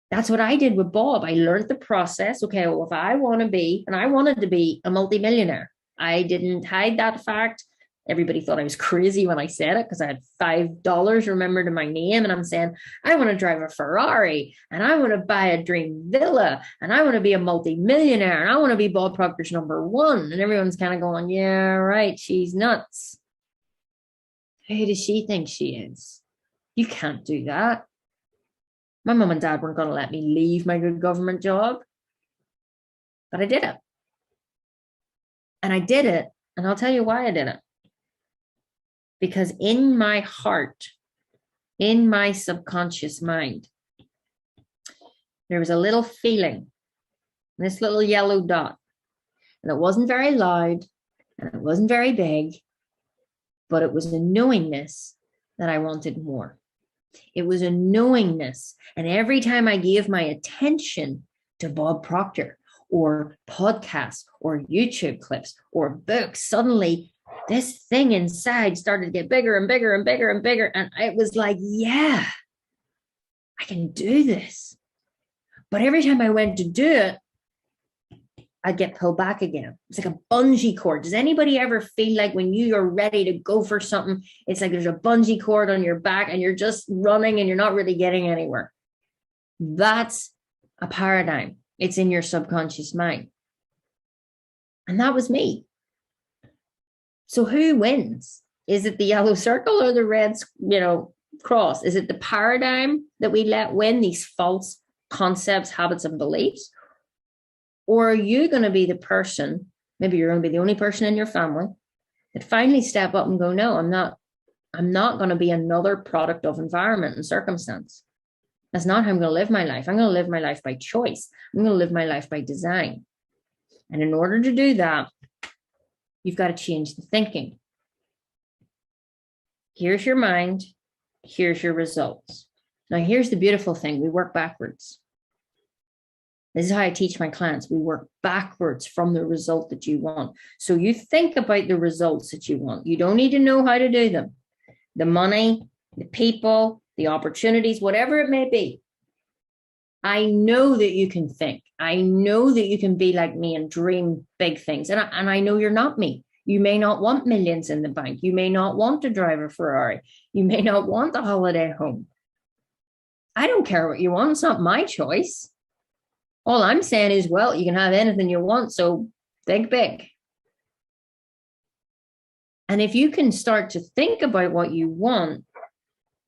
That's what I did with Bob. I learned the process. Okay, well, if I want to be, and I wanted to be a multimillionaire, I didn't hide that fact. Everybody thought I was crazy when I said it because I had $5 remembered to my name. And I'm saying, I want to drive a Ferrari, and I want to buy a dream villa, and I want to be a multimillionaire, and I want to be Bob Proctor's #1. And everyone's kind of going, yeah, right, she's nuts. Who does she think she is? You can't do that. My mum and dad weren't going to let me leave my good government job. But I did it. And I did it. And I'll tell you why I did it. Because in my heart, in my subconscious mind, there was a little feeling, this little yellow dot. And it wasn't very loud, and it wasn't very big, but it was a knowingness that I wanted more. It was a knowingness. And every time I gave my attention to Bob Proctor or podcasts or YouTube clips or books, suddenly this thing inside started to get bigger and bigger and bigger and bigger. And it was like, yeah, I can do this. But every time I went to do it, I'd get pulled back again. It's like a bungee cord. Does anybody ever feel like when you are ready to go for something, it's like there's a bungee cord on your back and you're just running and you're not really getting anywhere? That's a paradigm. It's in your subconscious mind. And that was me. So who wins? Is it the yellow circle or the red, cross? Is it the paradigm that we let win, these false concepts, habits, and beliefs? Or are you going to be the person, maybe you're going to be the only person in your family that finally step up and go, no, I'm not going to be another product of environment and circumstance. That's not how I'm going to live my life. I'm going to live my life by choice. I'm going to live my life by design. And in order to do that, you've got to change the thinking. Here's your mind. Here's your results. Now, here's the beautiful thing. We work backwards. This is how I teach my clients. We work backwards from the result that you want. So you think about the results that you want. You don't need to know how to do them. The money, the people, the opportunities, whatever it may be. I know that you can think. I know that you can be like me and dream big things. And I know you're not me. You may not want millions in the bank. You may not want to drive a Ferrari. You may not want a holiday home. I don't care what you want. It's not my choice. All I'm saying is, well, you can have anything you want, so think big. And if you can start to think about what you want,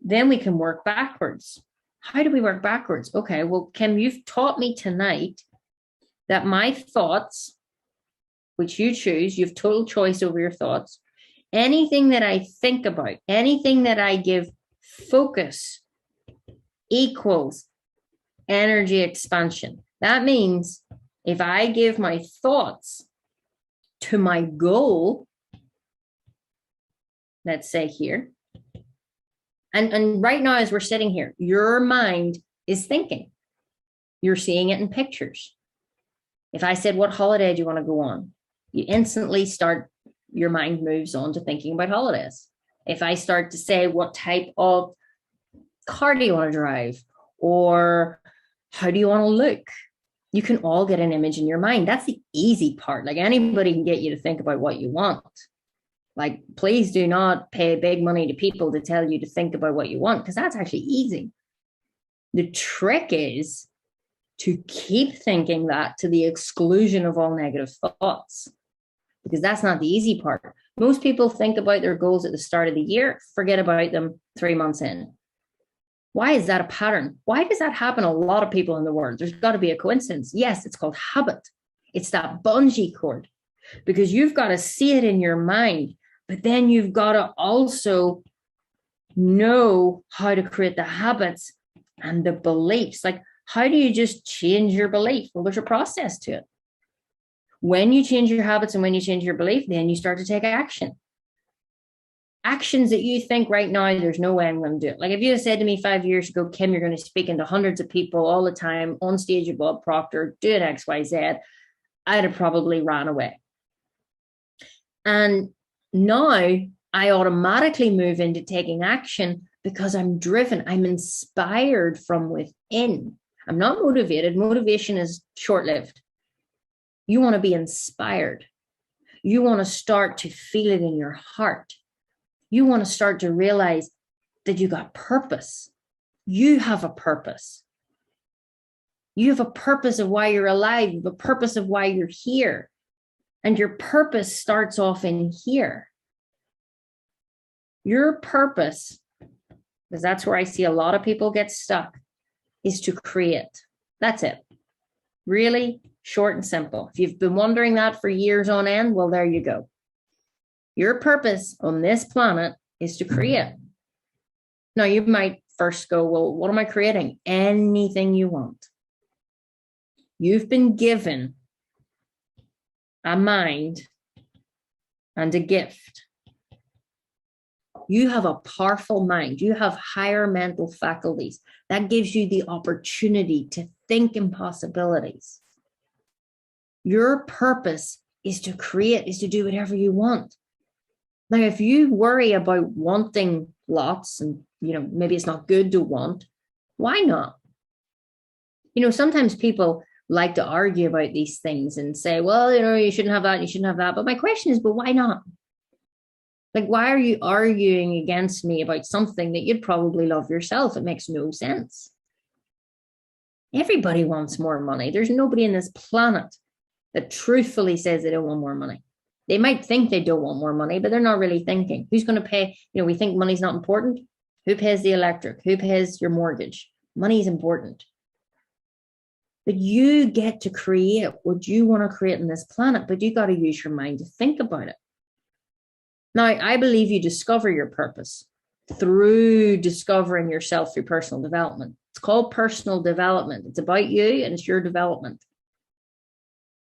then we can work backwards. How do we work backwards? Okay, well, Kim, you've taught me tonight that my thoughts, which you choose, you have total choice over your thoughts. Anything that I think about, anything that I give focus equals energy expansion. That means if I give my thoughts to my goal, let's say here, and right now as we're sitting here, your mind is thinking. You're seeing it in pictures. If I said, what holiday do you want to go on? You instantly your mind moves on to thinking about holidays. If I start to say, what type of car do you want to drive? Or how do you want to look? You can all get an image in your mind. That's the easy part. Like anybody can get you to think about what you want. Like, please do not pay big money to people to tell you to think about what you want, because that's actually easy. The trick is to keep thinking that to the exclusion of all negative thoughts, because that's not the easy part. Most people think about their goals at the start of the year, forget about them 3 months in. Why is that a pattern? Why does that happen to a lot of people in the world? There's got to be a coincidence. Yes, it's called habit. It's that bungee cord, because you've got to see it in your mind, but then you've got to also know how to create the habits and the beliefs. Like, how do you just change your belief? Well, there's a process to it. When you change your habits and when you change your belief, then you start to take action. Actions that you think right now, there's no way I'm going to do it. Like if you had said to me 5 years ago, Kim, you're going to speak into hundreds of people all the time on stage at Bob Proctor, doing X, Y, Z, I'd have probably ran away. And now I automatically move into taking action because I'm driven. I'm inspired from within. I'm not motivated. Motivation is short-lived. You want to be inspired. You want to start to feel it in your heart. You want to start to realize that you got purpose. You have a purpose. You have a purpose of why you're alive. You have a purpose of why you're here. And your purpose starts off in here. Your purpose, because that's where I see a lot of people get stuck, is to create. That's it. Really short and simple. If you've been wondering that for years on end, well, there you go. Your purpose on this planet is to create. Now, you might first go, well, what am I creating? Anything you want. You've been given a mind and a gift. You have a powerful mind. You have higher mental faculties. That gives you the opportunity to think in possibilities. Your purpose is to create, is to do whatever you want. Now, if you worry about wanting lots and, maybe it's not good to want, why not? Sometimes people like to argue about these things and say, well, you shouldn't have that, you shouldn't have that. But my question is, but why not? Like, why are you arguing against me about something that you'd probably love yourself? It makes no sense. Everybody wants more money. There's nobody in this planet that truthfully says they don't want more money. They might think they don't want more money, but they're not really thinking. Who's going to pay? We think money's not important. Who pays the electric? Who pays your mortgage? Money is important. But you get to create what you want to create in this planet, but you got to use your mind to think about it. Now, I believe you discover your purpose through discovering yourself through personal development. It's called personal development. It's about you and it's your development.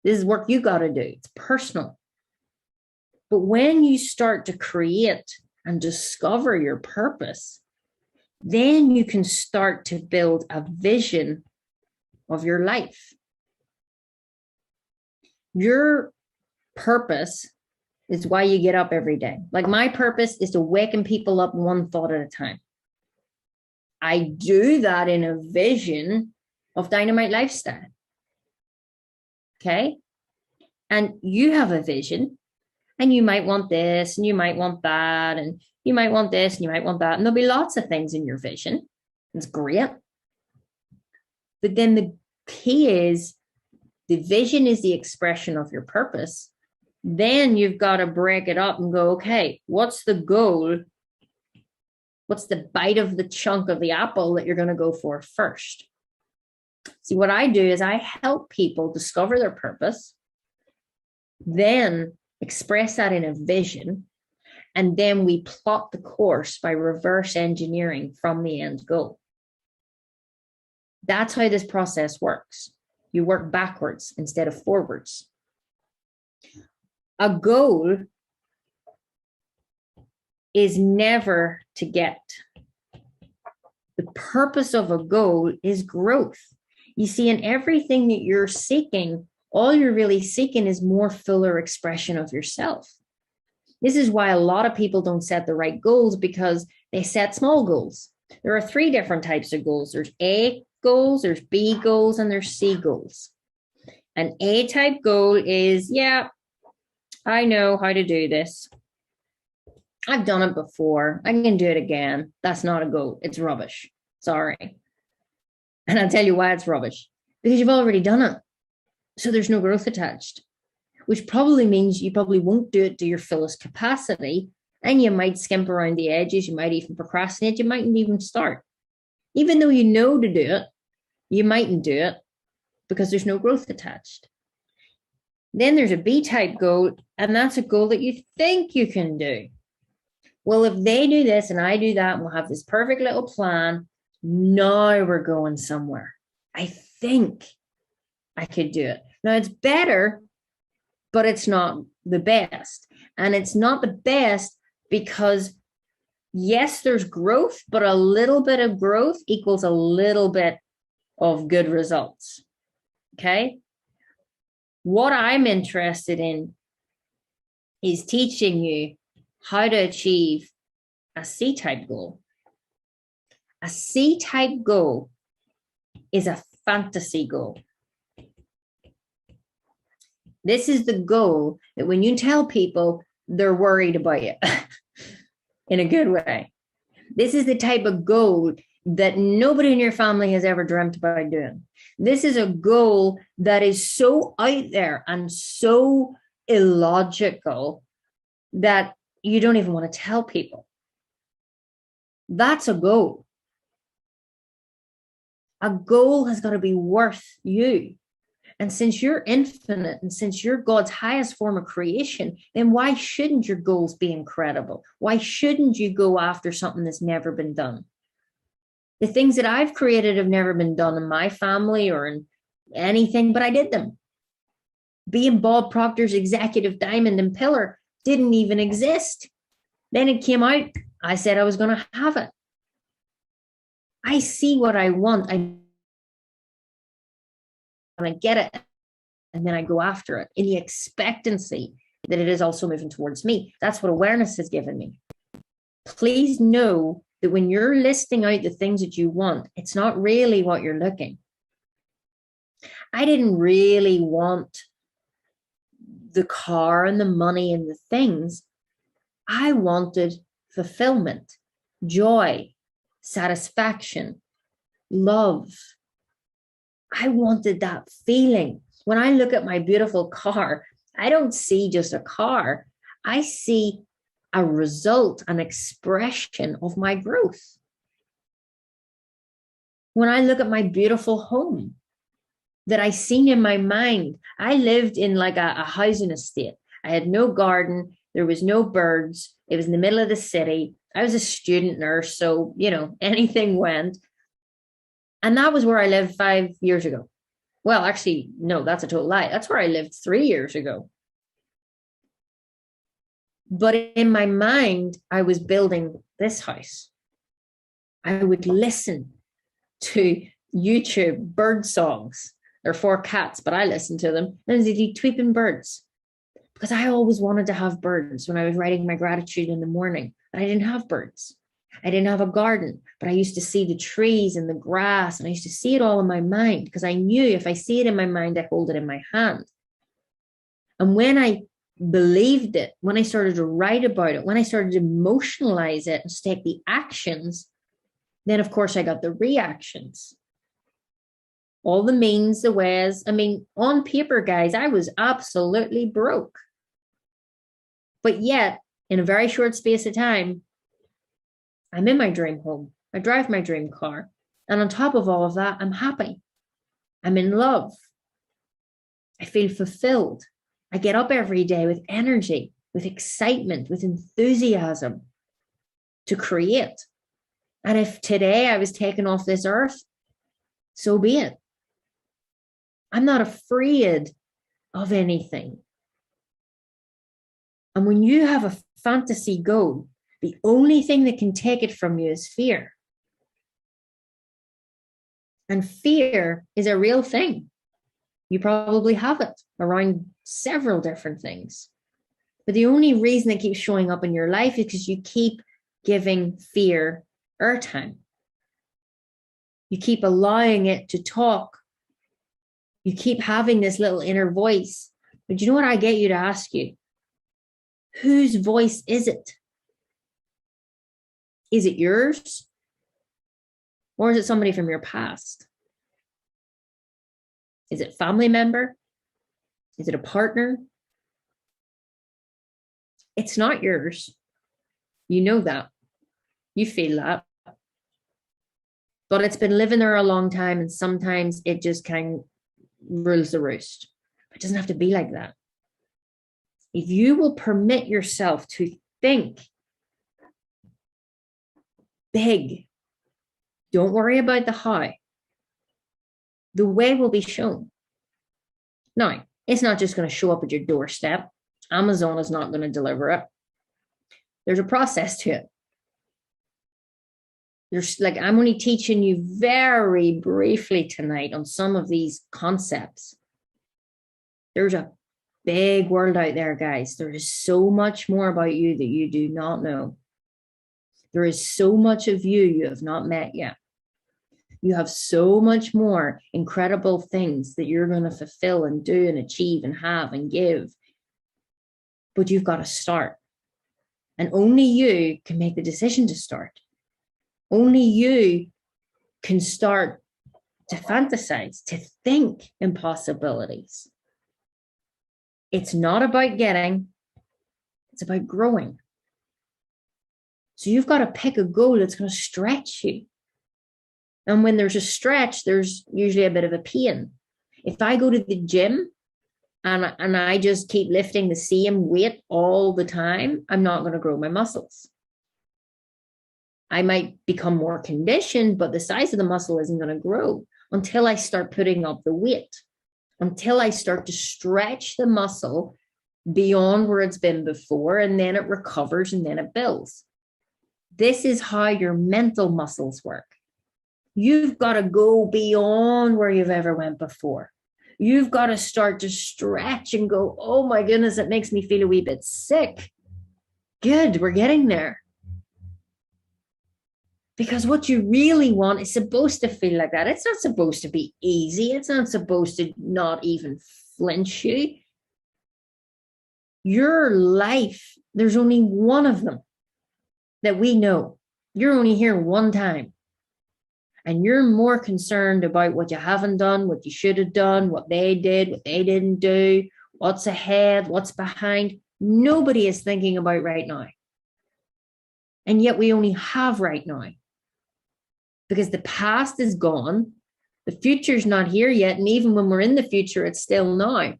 This is work you got to do. It's personal. But when you start to create and discover your purpose, then you can start to build a vision of your life. Your purpose is why you get up every day. Like, my purpose is to waken people up one thought at a time. I do that in a vision of Dynamite Lifestyle. Okay? And you have a vision, and you might want this, and you might want that, and you might want this, and you might want that. And there'll be lots of things in your vision. It's great. But then the key is the vision is the expression of your purpose. Then you've got to break it up and go, okay, what's the goal? What's the bite of the chunk of the apple that you're going to go for first? See, what I do is I help people discover their purpose, then express that in a vision, and then we plot the course by reverse engineering from the end goal. That's how this process works. You work backwards instead of forwards. A goal is never to get. The purpose of a goal is growth. You see, in everything that you're seeking, all you're really seeking is more fuller expression of yourself. This is why a lot of people don't set the right goals, because they set small goals. There are 3 different types of goals. There's A goals, there's B goals, and there's C goals. An A type goal is, yeah, I know how to do this. I've done it before. I can do it again. That's not a goal. It's rubbish. Sorry. And I'll tell you why it's rubbish. Because you've already done it. So there's no growth attached, which probably means you probably won't do it to your fullest capacity. And you might skimp around the edges. You might even procrastinate. You mightn't even start. Even though you know to do it, you mightn't do it because there's no growth attached. Then there's a B-type goal, and that's a goal that you think you can do. Well, if they do this and I do that, and we'll have this perfect little plan, now we're going somewhere. I think I could do it. Now, it's better, but it's not the best. And it's not the best because, yes, there's growth, but a little bit of growth equals a little bit of good results. Okay? What I'm interested in is teaching you how to achieve a C-type goal. A C-type goal is a fantasy goal. This is the goal that when you tell people, they're worried about it in a good way. This is the type of goal that nobody in your family has ever dreamt about doing. This is a goal that is so out there and so illogical that you don't even want to tell people. That's a goal. A goal has got to be worth you. And since you're infinite and since you're God's highest form of creation, then why shouldn't your goals be incredible? Why shouldn't you go after something that's never been done? The things that I've created have never been done in my family or in anything, but I did them. Being Bob Proctor's executive diamond and pillar didn't even exist. Then it came out. I said I was going to have it. I see what I want. I get it. And then I go after it in the expectancy that it is also moving towards me. That's what awareness has given me. Please know that when you're listing out the things that you want, it's not really what you're looking. I didn't really want the car and the money and the things. I wanted fulfillment, joy, satisfaction, love. I wanted that feeling. When I look at my beautiful car, I don't see just a car. I see a result, an expression of my growth. When I look at my beautiful home that I seen in my mind, I lived in like a housing estate. I had no garden. There was no birds. It was in the middle of the city. I was a student nurse, so, anything went. And that was where I lived 5 years ago. Well, actually, no, that's a total lie. That's where I lived 3 years ago. But in my mind, I was building this house. I would listen to YouTube bird songs. There are 4 cats, but I listened to them. And they'd tweeping birds. Because I always wanted to have birds when I was writing my gratitude in the morning. But I didn't have birds. I didn't have a garden, but I used to see the trees and the grass, and I used to see it all in my mind because I knew if I see it in my mind, I hold it in my hand. And when I believed it, when I started to write about it, when I started to emotionalize it and take the actions, then of course I got the reactions. All the means, the ways. I mean, on paper, guys, I was absolutely broke. But yet, in a very short space of time, I'm in my dream home. I drive my dream car. And on top of all of that, I'm happy. I'm in love. I feel fulfilled. I get up every day with energy, with excitement, with enthusiasm to create. And if today I was taken off this earth, so be it. I'm not afraid of anything. And when you have a fantasy goal, the only thing that can take it from you is fear. And fear is a real thing. You probably have it around several different things. But the only reason it keeps showing up in your life is because you keep giving fear airtime. You keep allowing it to talk. You keep having this little inner voice. But you know what I get you to ask you? Whose voice is it? Is it yours? Or is it somebody from your past? Is it a family member? Is it a partner? It's not yours. You know that. You feel that. But it's been living there a long time, and sometimes it just kind of rules the roost. It doesn't have to be like that. If you will permit yourself to think big, don't worry about the how. The way will be shown. Now, it's not just going to show up at your doorstep. Amazon is not going to deliver it. There's a process to it. I'm only teaching you very briefly tonight on some of these concepts. There's a big world out there, guys. There is so much more about you that you do not know. There is so much of you have not met yet. You have so much more incredible things that you're going to fulfill and do and achieve and have and give. But you've got to start. And only you can make the decision to start. Only you can start to fantasize, to think in possibilities. It's not about getting, it's about growing. So you've got to pick a goal that's going to stretch you. And when there's a stretch, there's usually a bit of a pain. If I go to the gym and I just keep lifting the same weight all the time, I'm not going to grow my muscles. I might become more conditioned, but the size of the muscle isn't going to grow until I start putting up the weight, until I start to stretch the muscle beyond where it's been before, and then it recovers and then it builds. This is how your mental muscles work. You've got to go beyond where you've ever went before. You've got to start to stretch and go, oh my goodness, it makes me feel a wee bit sick. Good, we're getting there. Because what you really want is supposed to feel like that. It's not supposed to be easy. It's not supposed to not even flinch you. Your life, there's only one of them that we know. You're only here one time. And you're more concerned about what you haven't done, what you should have done, what they did, what they didn't do, what's ahead, what's behind. Nobody is thinking about right now. And yet we only have right now. Because the past is gone. The future's not here yet. And even when we're in the future, it's still now.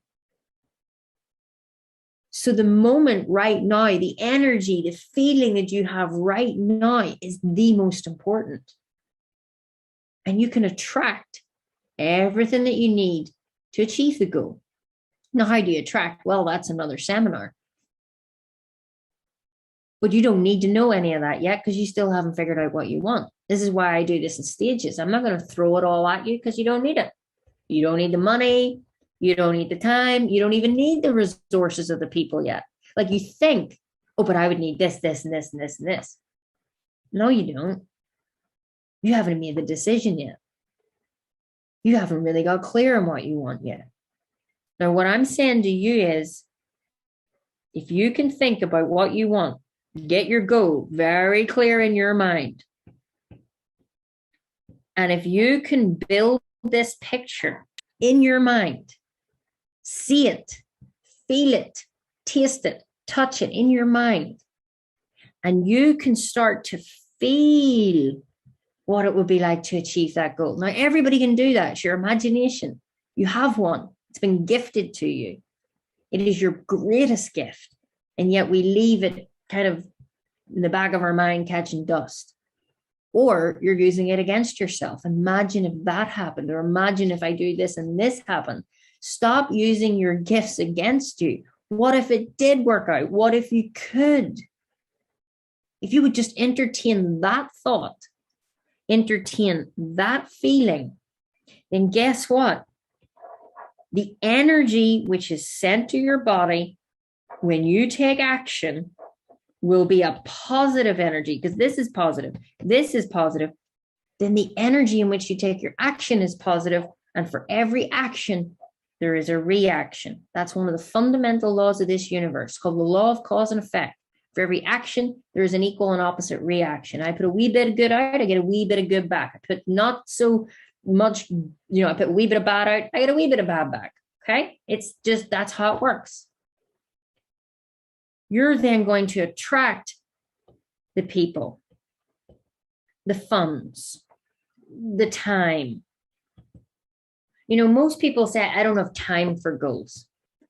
So the moment right now, the energy, the feeling that you have right now is the most important. And you can attract everything that you need to achieve the goal. Now, how do you attract? Well, that's another seminar. But you don't need to know any of that yet because you still haven't figured out what you want. This is why I do this in stages. I'm not going to throw it all at you because you don't need it. You don't need the money. You don't need the time. You don't even need the resources of the people yet. Like you think, oh, but I would need this, this, and this, and this, and this. No, you don't. You haven't made the decision yet. You haven't really got clear on what you want yet. Now, what I'm saying to you is, if you can think about what you want, get your goal very clear in your mind. And if you can build this picture in your mind, see it, feel it, taste it, touch it in your mind, and you can start to feel what it would be like to achieve that goal. Now, everybody can do that. It's your imagination. You have one. It's been gifted to you. It is your greatest gift. And yet we leave it kind of in the back of our mind catching dust. Or you're using it against yourself. Imagine if that happened, or imagine if I do this and this happened. Stop using your gifts against you. What if it did work out? What if you could? If you would just entertain that thought, entertain that feeling, then guess what? The energy which is sent to your body when you take action will be a positive energy, because this is positive, then the energy in which you take your action is positive, and for every action, there is a reaction. That's one of the fundamental laws of this universe, called the law of cause and effect. For every action, there is an equal and opposite reaction. I put a wee bit of good out, I get a wee bit of good back. I put not so much, I put a wee bit of bad out, I get a wee bit of bad back. Okay? It's just, that's how it works. You're then going to attract the people, the funds, the time. Most people say, I don't have time for goals.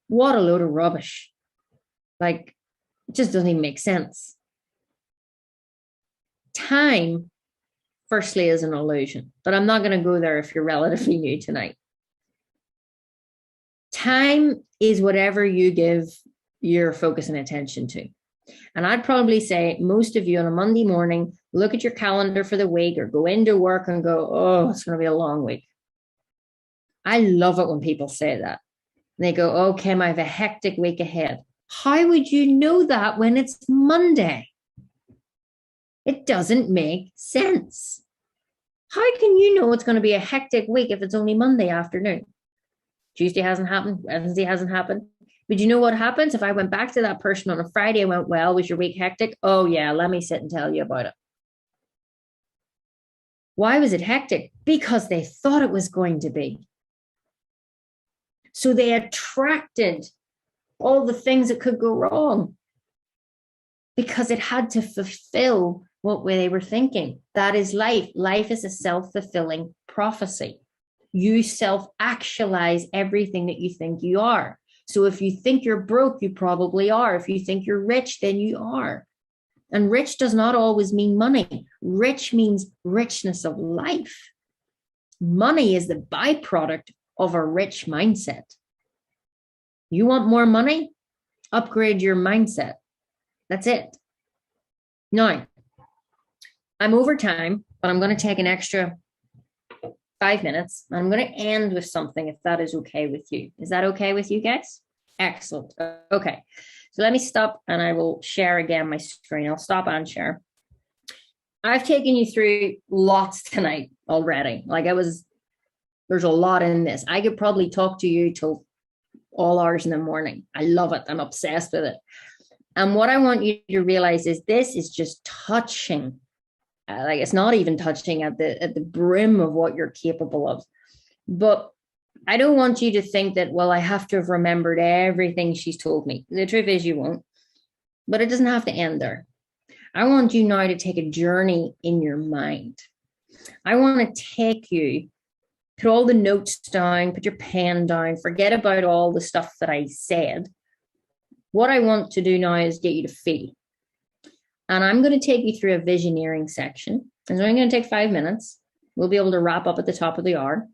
What a load of rubbish. Like, it just doesn't even make sense. Time, firstly, is an illusion, but I'm not going to go there if you're relatively new tonight. Time is whatever you give your focus and attention to. And I'd probably say most of you on a Monday morning, look at your calendar for the week or go into work and go, oh, it's going to be a long week. I love it when people say that. And they go, oh, Kim, I have a hectic week ahead. How would you know that when it's Monday? It doesn't make sense. How can you know it's going to be a hectic week if it's only Monday afternoon? Tuesday hasn't happened. Wednesday hasn't happened. But you know what happens? If I went back to that person on a Friday and went, well, was your week hectic? Oh, yeah, let me sit and tell you about it. Why was it hectic? Because they thought it was going to be. So they attracted all the things that could go wrong because it had to fulfill what they were thinking. That is life. Life is a self-fulfilling prophecy. You self-actualize everything that you think you are. So if you think you're broke, you probably are. If you think you're rich, then you are. And rich does not always mean money. Rich means richness of life. Money is the byproduct of a rich mindset. You want more money? Upgrade your mindset. That's it. Now, I'm over time, but I'm going to take an extra 5 minutes. And I'm going to end with something if that is okay with you. Is that okay with you guys? Excellent. Okay. So let me stop and I will share again my screen. I'll stop and share. I've taken you through lots tonight already. There's a lot in this. I could probably talk to you till all hours in the morning. I love it. I'm obsessed with it. And what I want you to realize is this is just touching. It's not even touching at the brim of what you're capable of. But I don't want you to think that, well, I have to have remembered everything she's told me. The truth is you won't. But it doesn't have to end there. I want you now to take a journey in your mind. I want to take you, put all the notes down, put your pen down, forget about all the stuff that I said. What I want to do now is get you to feel. And I'm going to take you through a visioneering section. It's only going to take 5 minutes. We'll be able to wrap up at the top of the hour.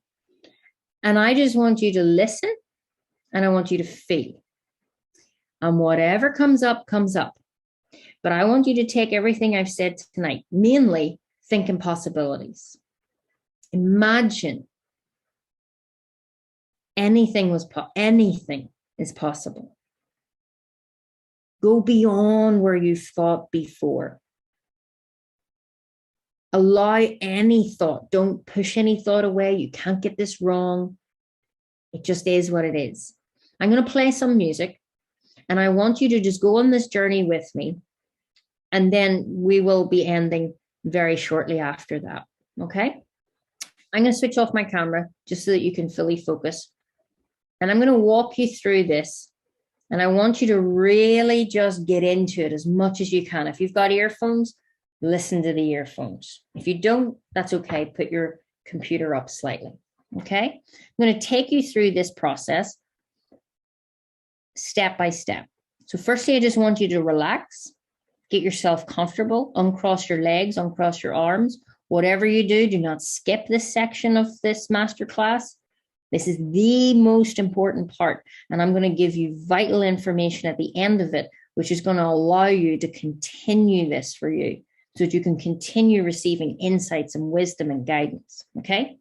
And I just want you to listen and I want you to feel. And whatever comes up, comes up. But I want you to take everything I've said tonight, mainly think in possibilities. Imagine anything is possible. Go beyond where you've thought before. Allow any thought. Don't push any thought away. You can't get this wrong. It just is what it is. I'm going to play some music and I want you to just go on this journey with me. And then we will be ending very shortly after that. Okay? I'm going to switch off my camera just so that you can fully focus. And I'm going to walk you through this. And I want you to really just get into it as much as you can. If you've got earphones, listen to the earphones. If you don't, that's okay. Put your computer up slightly. Okay? I'm going to take you through this process step by step. So firstly, I just want you to relax, get yourself comfortable, uncross your legs, uncross your arms. Whatever you do, do not skip this section of this masterclass. This is the most important part. And I'm going to give you vital information at the end of it, which is going to allow you to continue this for you so that you can continue receiving insights and wisdom and guidance. Okay?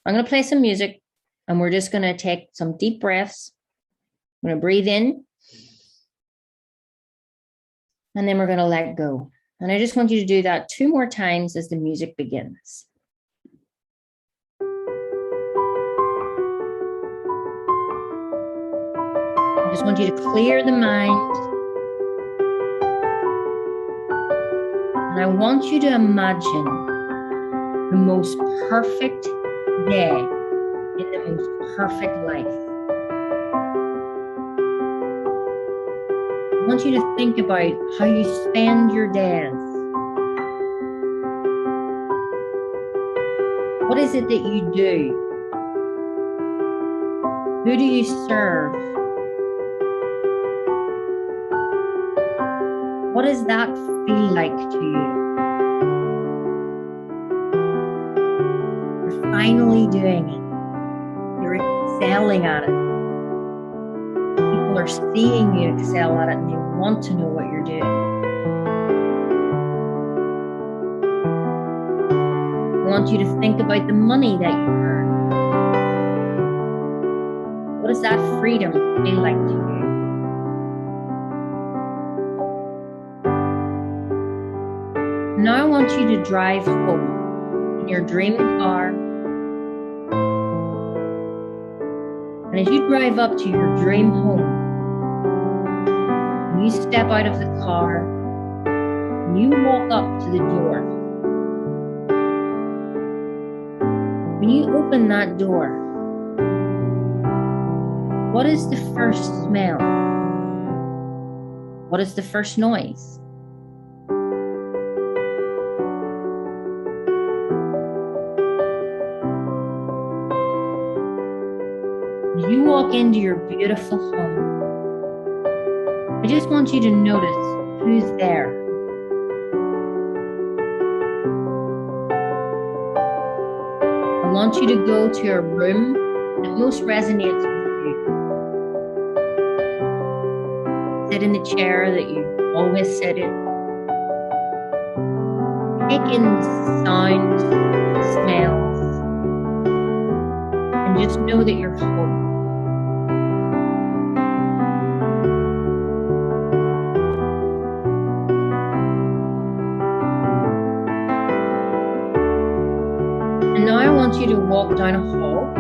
I'm going to play some music and we're just going to take some deep breaths. I'm going to breathe in and then we're going to let go. And I just want you to do that 2 more times as the music begins. I just want you to clear the mind. And I want you to imagine the most perfect day in the most perfect life. I want you to think about how you spend your days. What is it that you do? Who do you serve? What does that feel like to you? You're finally doing it. You're excelling at it. People are seeing you excel at it and they want to know what you're doing. I want you to think about the money that you earn. What does that freedom feel like to you? Now I want you to drive home in your dream car. And as you drive up to your dream home, you step out of the car, and you walk up to the door. When you open that door, what is the first smell? What is the first noise? You walk into your beautiful home. I just want you to notice who's there. I want you to go to a room that most resonates with you. Sit in the chair that you always sit in. Take in sounds, smells. And just know that you're home. And now I want you to walk down a hall,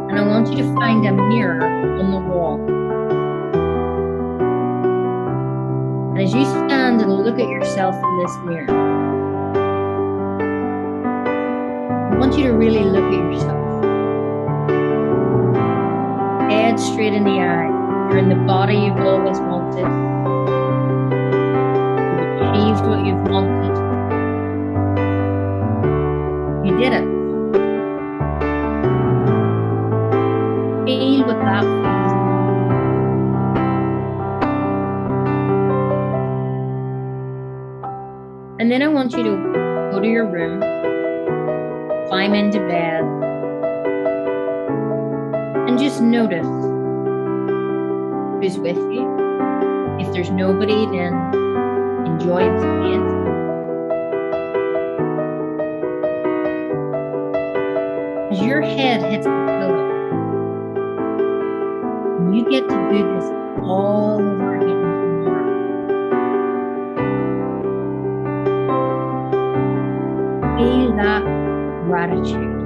and I want you to find a mirror on the wall. And as you stand and look at yourself in this mirror, I want you to really look at yourself. Head straight in the eye. You're in the body you've always wanted. You've achieved what you've wanted. You did it. Feel what that feels. And then I want you to go to your room, climb into bed, and just notice who's with you. If there's nobody, then enjoy the space. As your head hits the pillow, and you get to do this all over again tomorrow. Feel that gratitude.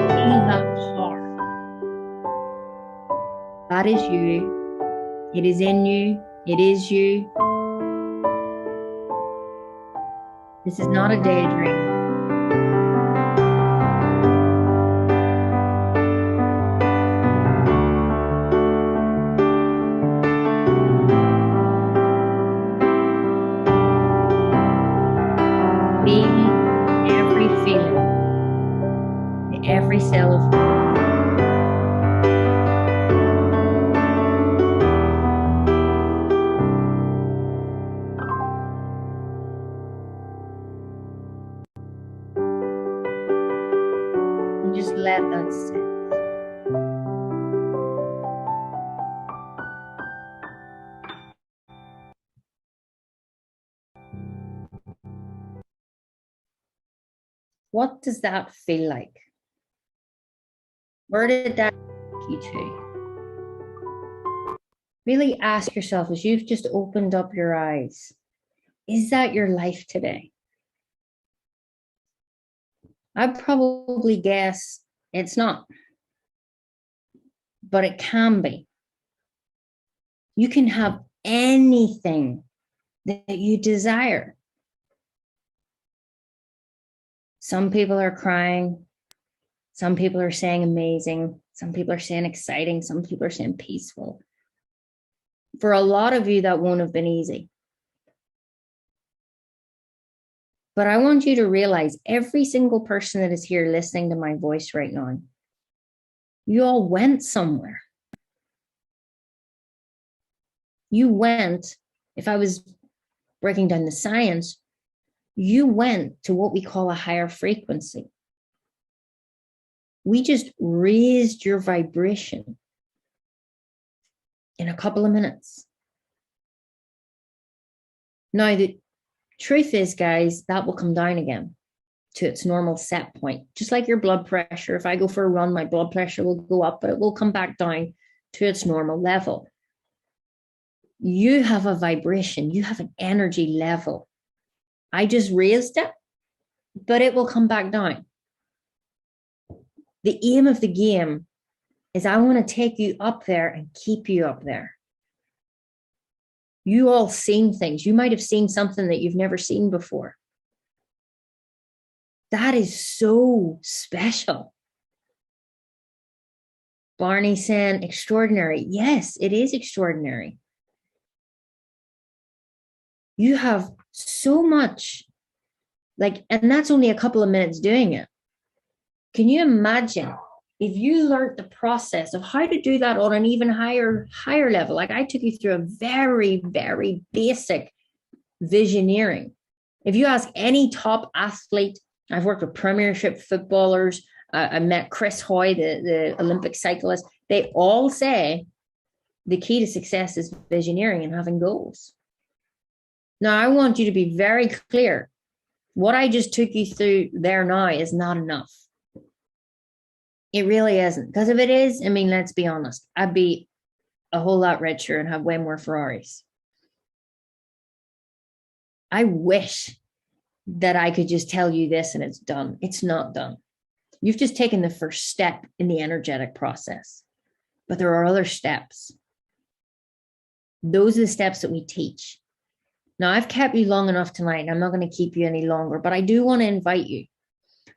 Feel that power. That is you. It is in you. It is you. This is not a daydream. Every feeling, every cell of you. And just let that sit. What does that feel like? Where did that take you to? Really ask yourself as you've just opened up your eyes, is that your life today? I'd probably guess it's not, but it can be. You can have anything that you desire. Some people are crying. Some people are saying amazing. Some people are saying exciting. Some people are saying peaceful. For a lot of you, that won't have been easy. But I want you to realize every single person that is here listening to my voice right now, you all went somewhere. You went, if I was breaking down the science, you went to what we call a higher frequency. We just raised your vibration in a couple of minutes. Now, the truth is, guys, that will come down again to its normal set point. Just like your blood pressure. If I go for a run, my blood pressure will go up, but it will come back down to its normal level. You have a vibration. You have an energy level. I just raised it, but it will come back down. The aim of the game is I want to take you up there and keep you up there. You all seen things. You might have seen something that you've never seen before. That is so special. Barney saying extraordinary. Yes, it is extraordinary. You have so much, and that's only a couple of minutes doing it. Can you imagine if you learned the process of how to do that on an even higher level? Like I took you through a very, very basic visioneering. If you ask any top athlete, I've worked with premiership footballers, I met Chris Hoy, the Olympic cyclist, they all say the key to success is visioneering and having goals. Now, I want you to be very clear. What I just took you through there now is not enough. It really isn't. Because if it is, I mean, let's be honest, I'd be a whole lot richer and have way more Ferraris. I wish that I could just tell you this and it's done. It's not done. You've just taken the first step in the energetic process, but there are other steps. Those are the steps that we teach. Now, I've kept you long enough tonight, and I'm not going to keep you any longer, but I do want to invite you.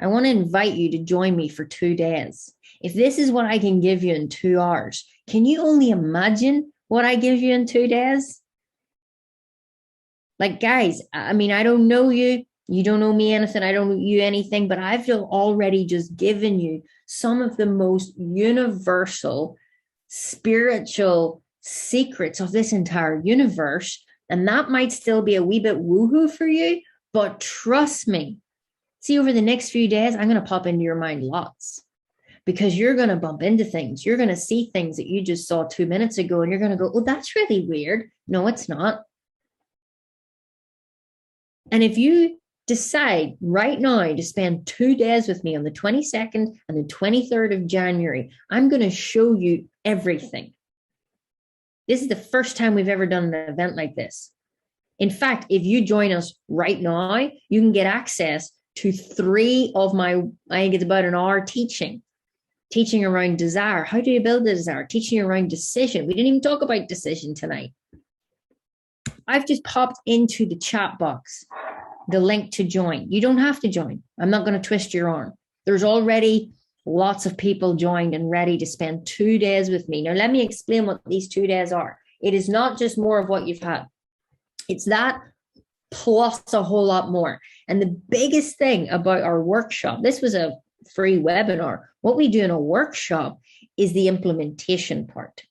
I want to invite you to join me for 2 days. If this is what I can give you in 2 hours, can you only imagine what I give you in 2 days? Like, guys, I mean, I don't know you. You don't know me anything. I don't know you anything, but I've already just given you some of the most universal spiritual secrets of this entire universe. And that might still be a wee bit woohoo for you, but trust me, see, over the next few days, I'm going to pop into your mind lots, because you're going to bump into things. You're going to see things that you just saw 2 minutes ago, and you're going to go, oh, that's really weird. No, it's not. And if you decide right now to spend 2 days with me on the 22nd and the 23rd of January, I'm going to show you everything. This is the first time we've ever done an event like this. In fact, if you join us right now, you can get access to 3 of my, I think it's about an hour teaching around desire. How do you build a desire? Teaching around decision. We didn't even talk about decision tonight. I've just popped into the chat box the link to join. You don't have to join. I'm not going to twist your arm. There's already lots of people joined and ready to spend 2 days with me. Now, let me explain what these 2 days are. It is not just more of what you've had. It's that plus a whole lot more. And the biggest thing about our workshop, this was a free webinar. What we do in a workshop is the implementation part.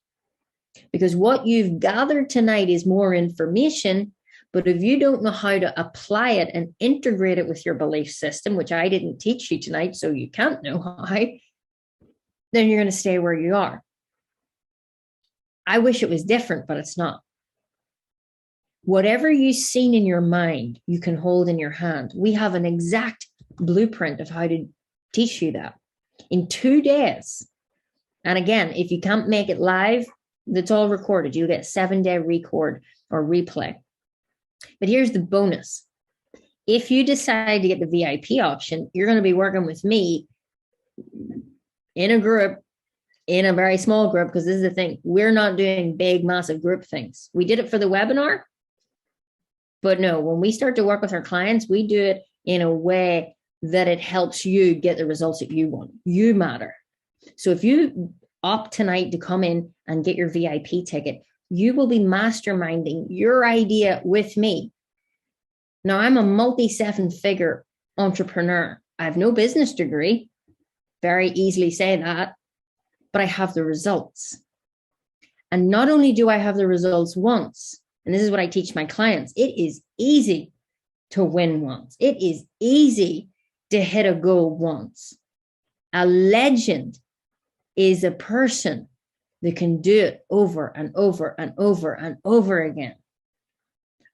Because what you've gathered tonight is more information, but if you don't know how to apply it and integrate it with your belief system, which I didn't teach you tonight, so you can't know how, then you're going to stay where you are. I wish it was different, but it's not. Whatever you've seen in your mind, you can hold in your hand. We have an exact blueprint of how to teach you that in 2 days. And again, if you can't make it live, that's all recorded. You get a 7-day record or replay. But here's the bonus. If you decide to get the VIP option, you're going to be working with me in a group, in a very small group, because this is the thing. We're not doing big, massive group things. We did it for the webinar. But no, when we start to work with our clients, we do it in a way that it helps you get the results that you want. You matter. So if you opt tonight to come in and get your VIP ticket, you will be masterminding your idea with me. Now, I'm a multi-7-figure entrepreneur. I have no business degree. Very easily say that, but I have the results. And not only do I have the results once, and this is what I teach my clients, it is easy to win once. It is easy to hit a goal once. A legend is a person that can do it over and over and over and over again.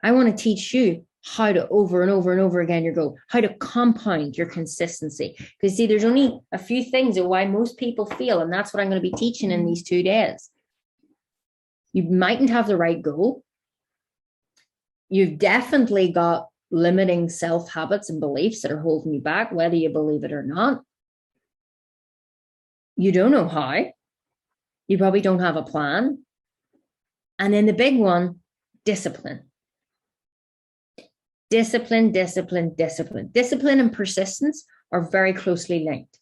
I want to teach you how to over and over and over again your goal, how to compound your consistency. Because see, there's only a few things of why most people fail, and that's what I'm going to be teaching in these 2 days. You mightn't have the right goal. You've definitely got limiting self-habits and beliefs that are holding you back, whether you believe it or not. You don't know how. You probably don't have a plan. And then the big one, discipline. Discipline, discipline, discipline. Discipline and persistence are very closely linked.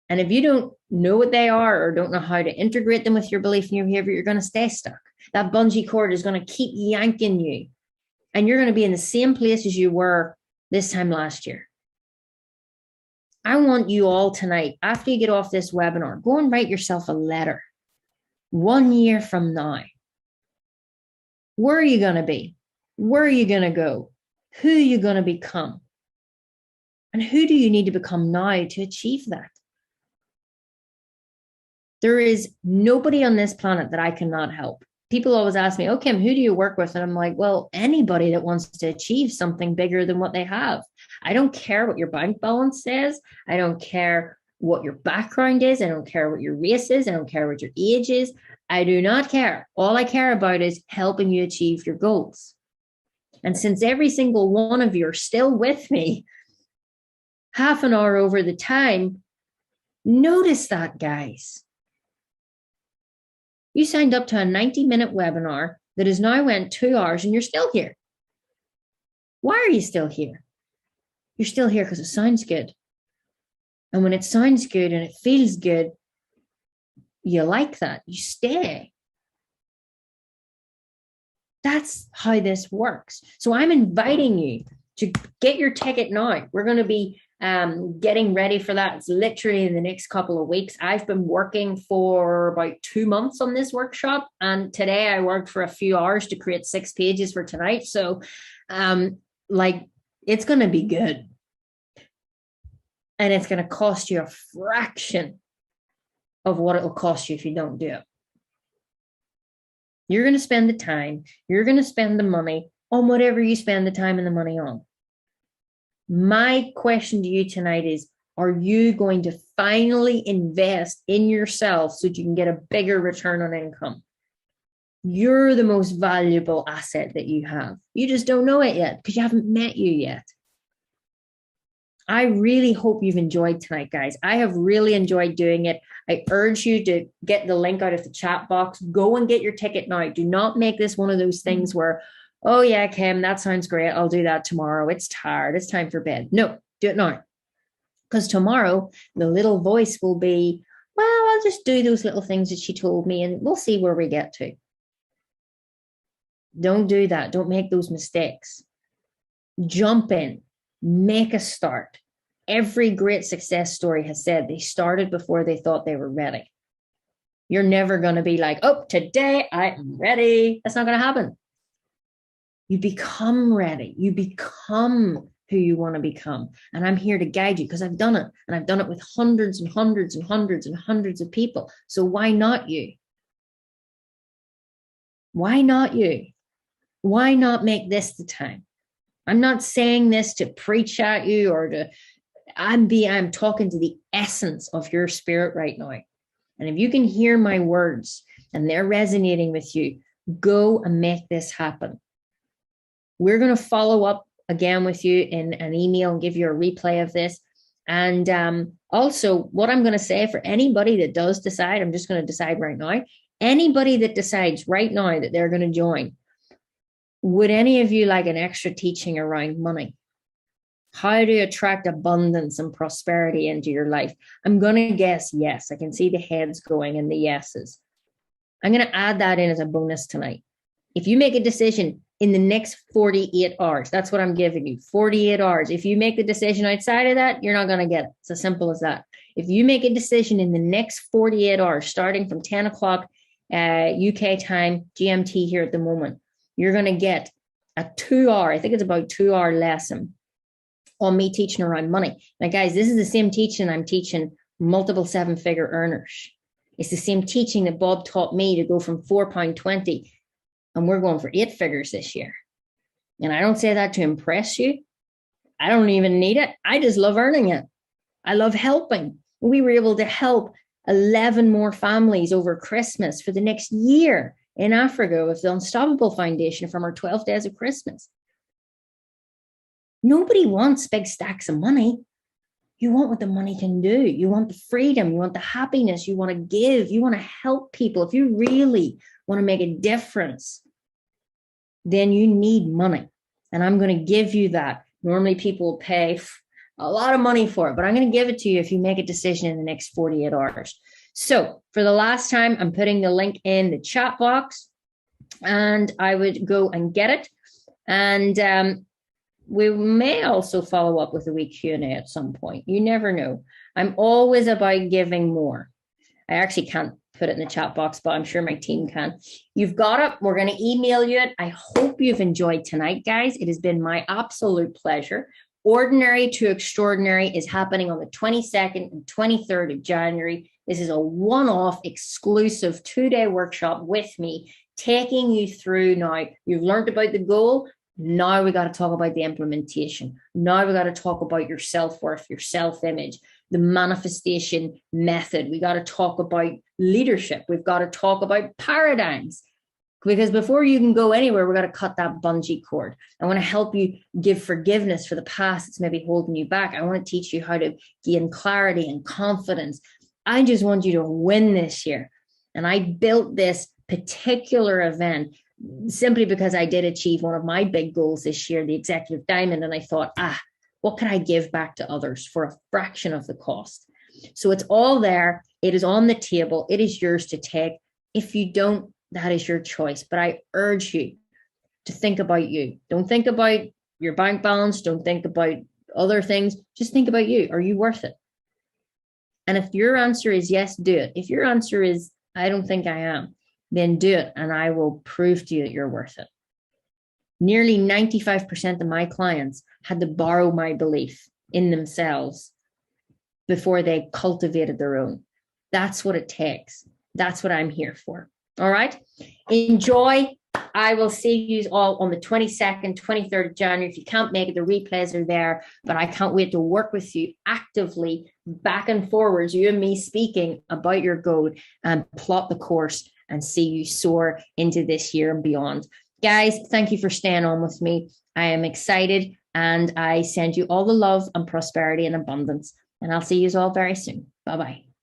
And if you don't know what they are or don't know how to integrate them with your belief and your behavior, you're going to stay stuck. That bungee cord is going to keep yanking you. And you're going to be in the same place as you were this time last year. I want you all tonight, after you get off this webinar, go and write yourself a letter. 1 year from now, where are you going to be? Where are you going to go? Who are you going to become? And who do you need to become now to achieve that? There is nobody on this planet that I cannot help. People always ask me, oh, Kim, who do you work with? And I'm like, well, anybody that wants to achieve something bigger than what they have. I don't care what your bank balance says. I don't care what your background is. I don't care what your race is. I don't care what your age is. I do not care. All I care about is helping you achieve your goals. And since every single one of you are still with me, half an hour over the time, notice that, guys. You signed up to a 90-minute webinar that has now went 2 hours and you're still here. Why are you still here? You're still here because it sounds good. And when it sounds good and it feels good, you like that, you stay. That's how this works. So I'm inviting you to get your ticket now. We're going to be getting ready for that. It's literally in the next couple of weeks. I've been working for about 2 months on this workshop, and today I worked for a few hours to create 6 pages for tonight. So it's going to be good. And it's going to cost you a fraction of what it'll cost you if you don't do it. You're going to spend the time, you're going to spend the money on whatever you spend the time and the money on. My question to you tonight is, are you going to finally invest in yourself so that you can get a bigger return on income? You're the most valuable asset that you have. You just don't know it yet because you haven't met you yet. I really hope you've enjoyed tonight, guys. I have really enjoyed doing it. I urge you to get the link out of the chat box. Go and get your ticket now. Do not make this one of those things where, oh yeah, Kim, that sounds great. I'll do that tomorrow. It's tired. It's time for bed. No, do it now. Because tomorrow, the little voice will be, well, I'll just do those little things that she told me and we'll see where we get to. Don't do that. Don't make those mistakes. Jump in. Make a start. Every great success story has said they started before they thought they were ready. You're never going to be like, oh, today I am ready. That's not going to happen. You become ready. You become who you want to become. And I'm here to guide you because I've done it. And I've done it with hundreds and hundreds and hundreds and hundreds of people. So why not you? Why not you? Why not make this the time? I'm not saying this to preach at you or to, I'm talking to the essence of your spirit right now. And if you can hear my words and they're resonating with you, go and make this happen. We're going to follow up again with you in an email and give you a replay of this. And also what I'm going to say for anybody that does decide, I'm just going to decide right now, anybody that decides right now that they're going to join, would any of you like an extra teaching around money? How to attract abundance and prosperity into your life? I'm going to guess yes. I can see the heads going and the yeses. I'm going to add that in as a bonus tonight. If you make a decision in the next 48 hours, that's what I'm giving you, 48 hours. If you make the decision outside of that, you're not going to get it. It's as simple as that. If you make a decision in the next 48 hours, starting from 10 o'clock UK time, GMT here at the moment, you're going to get a 2 hour, I think it's about 2 hour lesson on me teaching around money. Now, guys, this is the same teaching I'm teaching multiple 7-figure earners. It's the same teaching that Bob taught me to go from £4.20, and we're going for 8 figures this year. And I don't say that to impress you. I don't even need it. I just love earning it. I love helping. We were able to help 11 more families over Christmas for the next year in Africa with the Unstoppable Foundation from our 12 days of Christmas. Nobody wants big stacks of money. You want what the money can do. You want the freedom. You want the happiness. You want to give. You want to help people. If you really want to make a difference, then you need money. And I'm going to give you that. Normally people will pay a lot of money for it, but I'm going to give it to you if you make a decision in the next 48 hours. So for the last time, I'm putting the link in the chat box and I would go and get it. And we may also follow up with a wee Q&A at some point. You never know. I'm always about giving more. I actually can't put it in the chat box, but I'm sure my team can. You've got it. We're going to email you it. I hope you've enjoyed tonight, guys. It has been my absolute pleasure. Ordinary to Extraordinary is happening on the 22nd and 23rd of January. This is a one-off exclusive 2-day workshop with me, taking you through now. You've learned about the goal. Now we got to talk about the implementation. Now we got to talk about your self-worth, your self-image. the manifestation method. We got to talk about leadership. We've got to talk about paradigms. Because before you can go anywhere, we've got to cut that bungee cord. I want to help you give forgiveness for the past that's maybe holding you back. I want to teach you how to gain clarity and confidence. I just want you to win this year. And I built this particular event simply because I did achieve one of my big goals this year, the Executive Diamond. And I thought, what can I give back to others for a fraction of the cost? So it's all there. It is on the table. It is yours to take. If you don't, that is your choice. But I urge you to think about you. Don't think about your bank balance. Don't think about other things. Just think about you. Are you worth it? And if your answer is yes, do it. If your answer is, I don't think I am, then do it. And I will prove to you that you're worth it. Nearly 95% of my clients had to borrow my belief in themselves before they cultivated their own. That's what it takes. That's what I'm here for. All right. Enjoy. I will see you all on the 22nd, 23rd of January. If you can't make it, the replays are there, but I can't wait to work with you actively back and forwards, you and me speaking about your goal and plot the course and see you soar into this year and beyond. Guys, thank you for staying on with me. I am excited and I send you all the love and prosperity and abundance, and I'll see you all very soon. Bye-bye.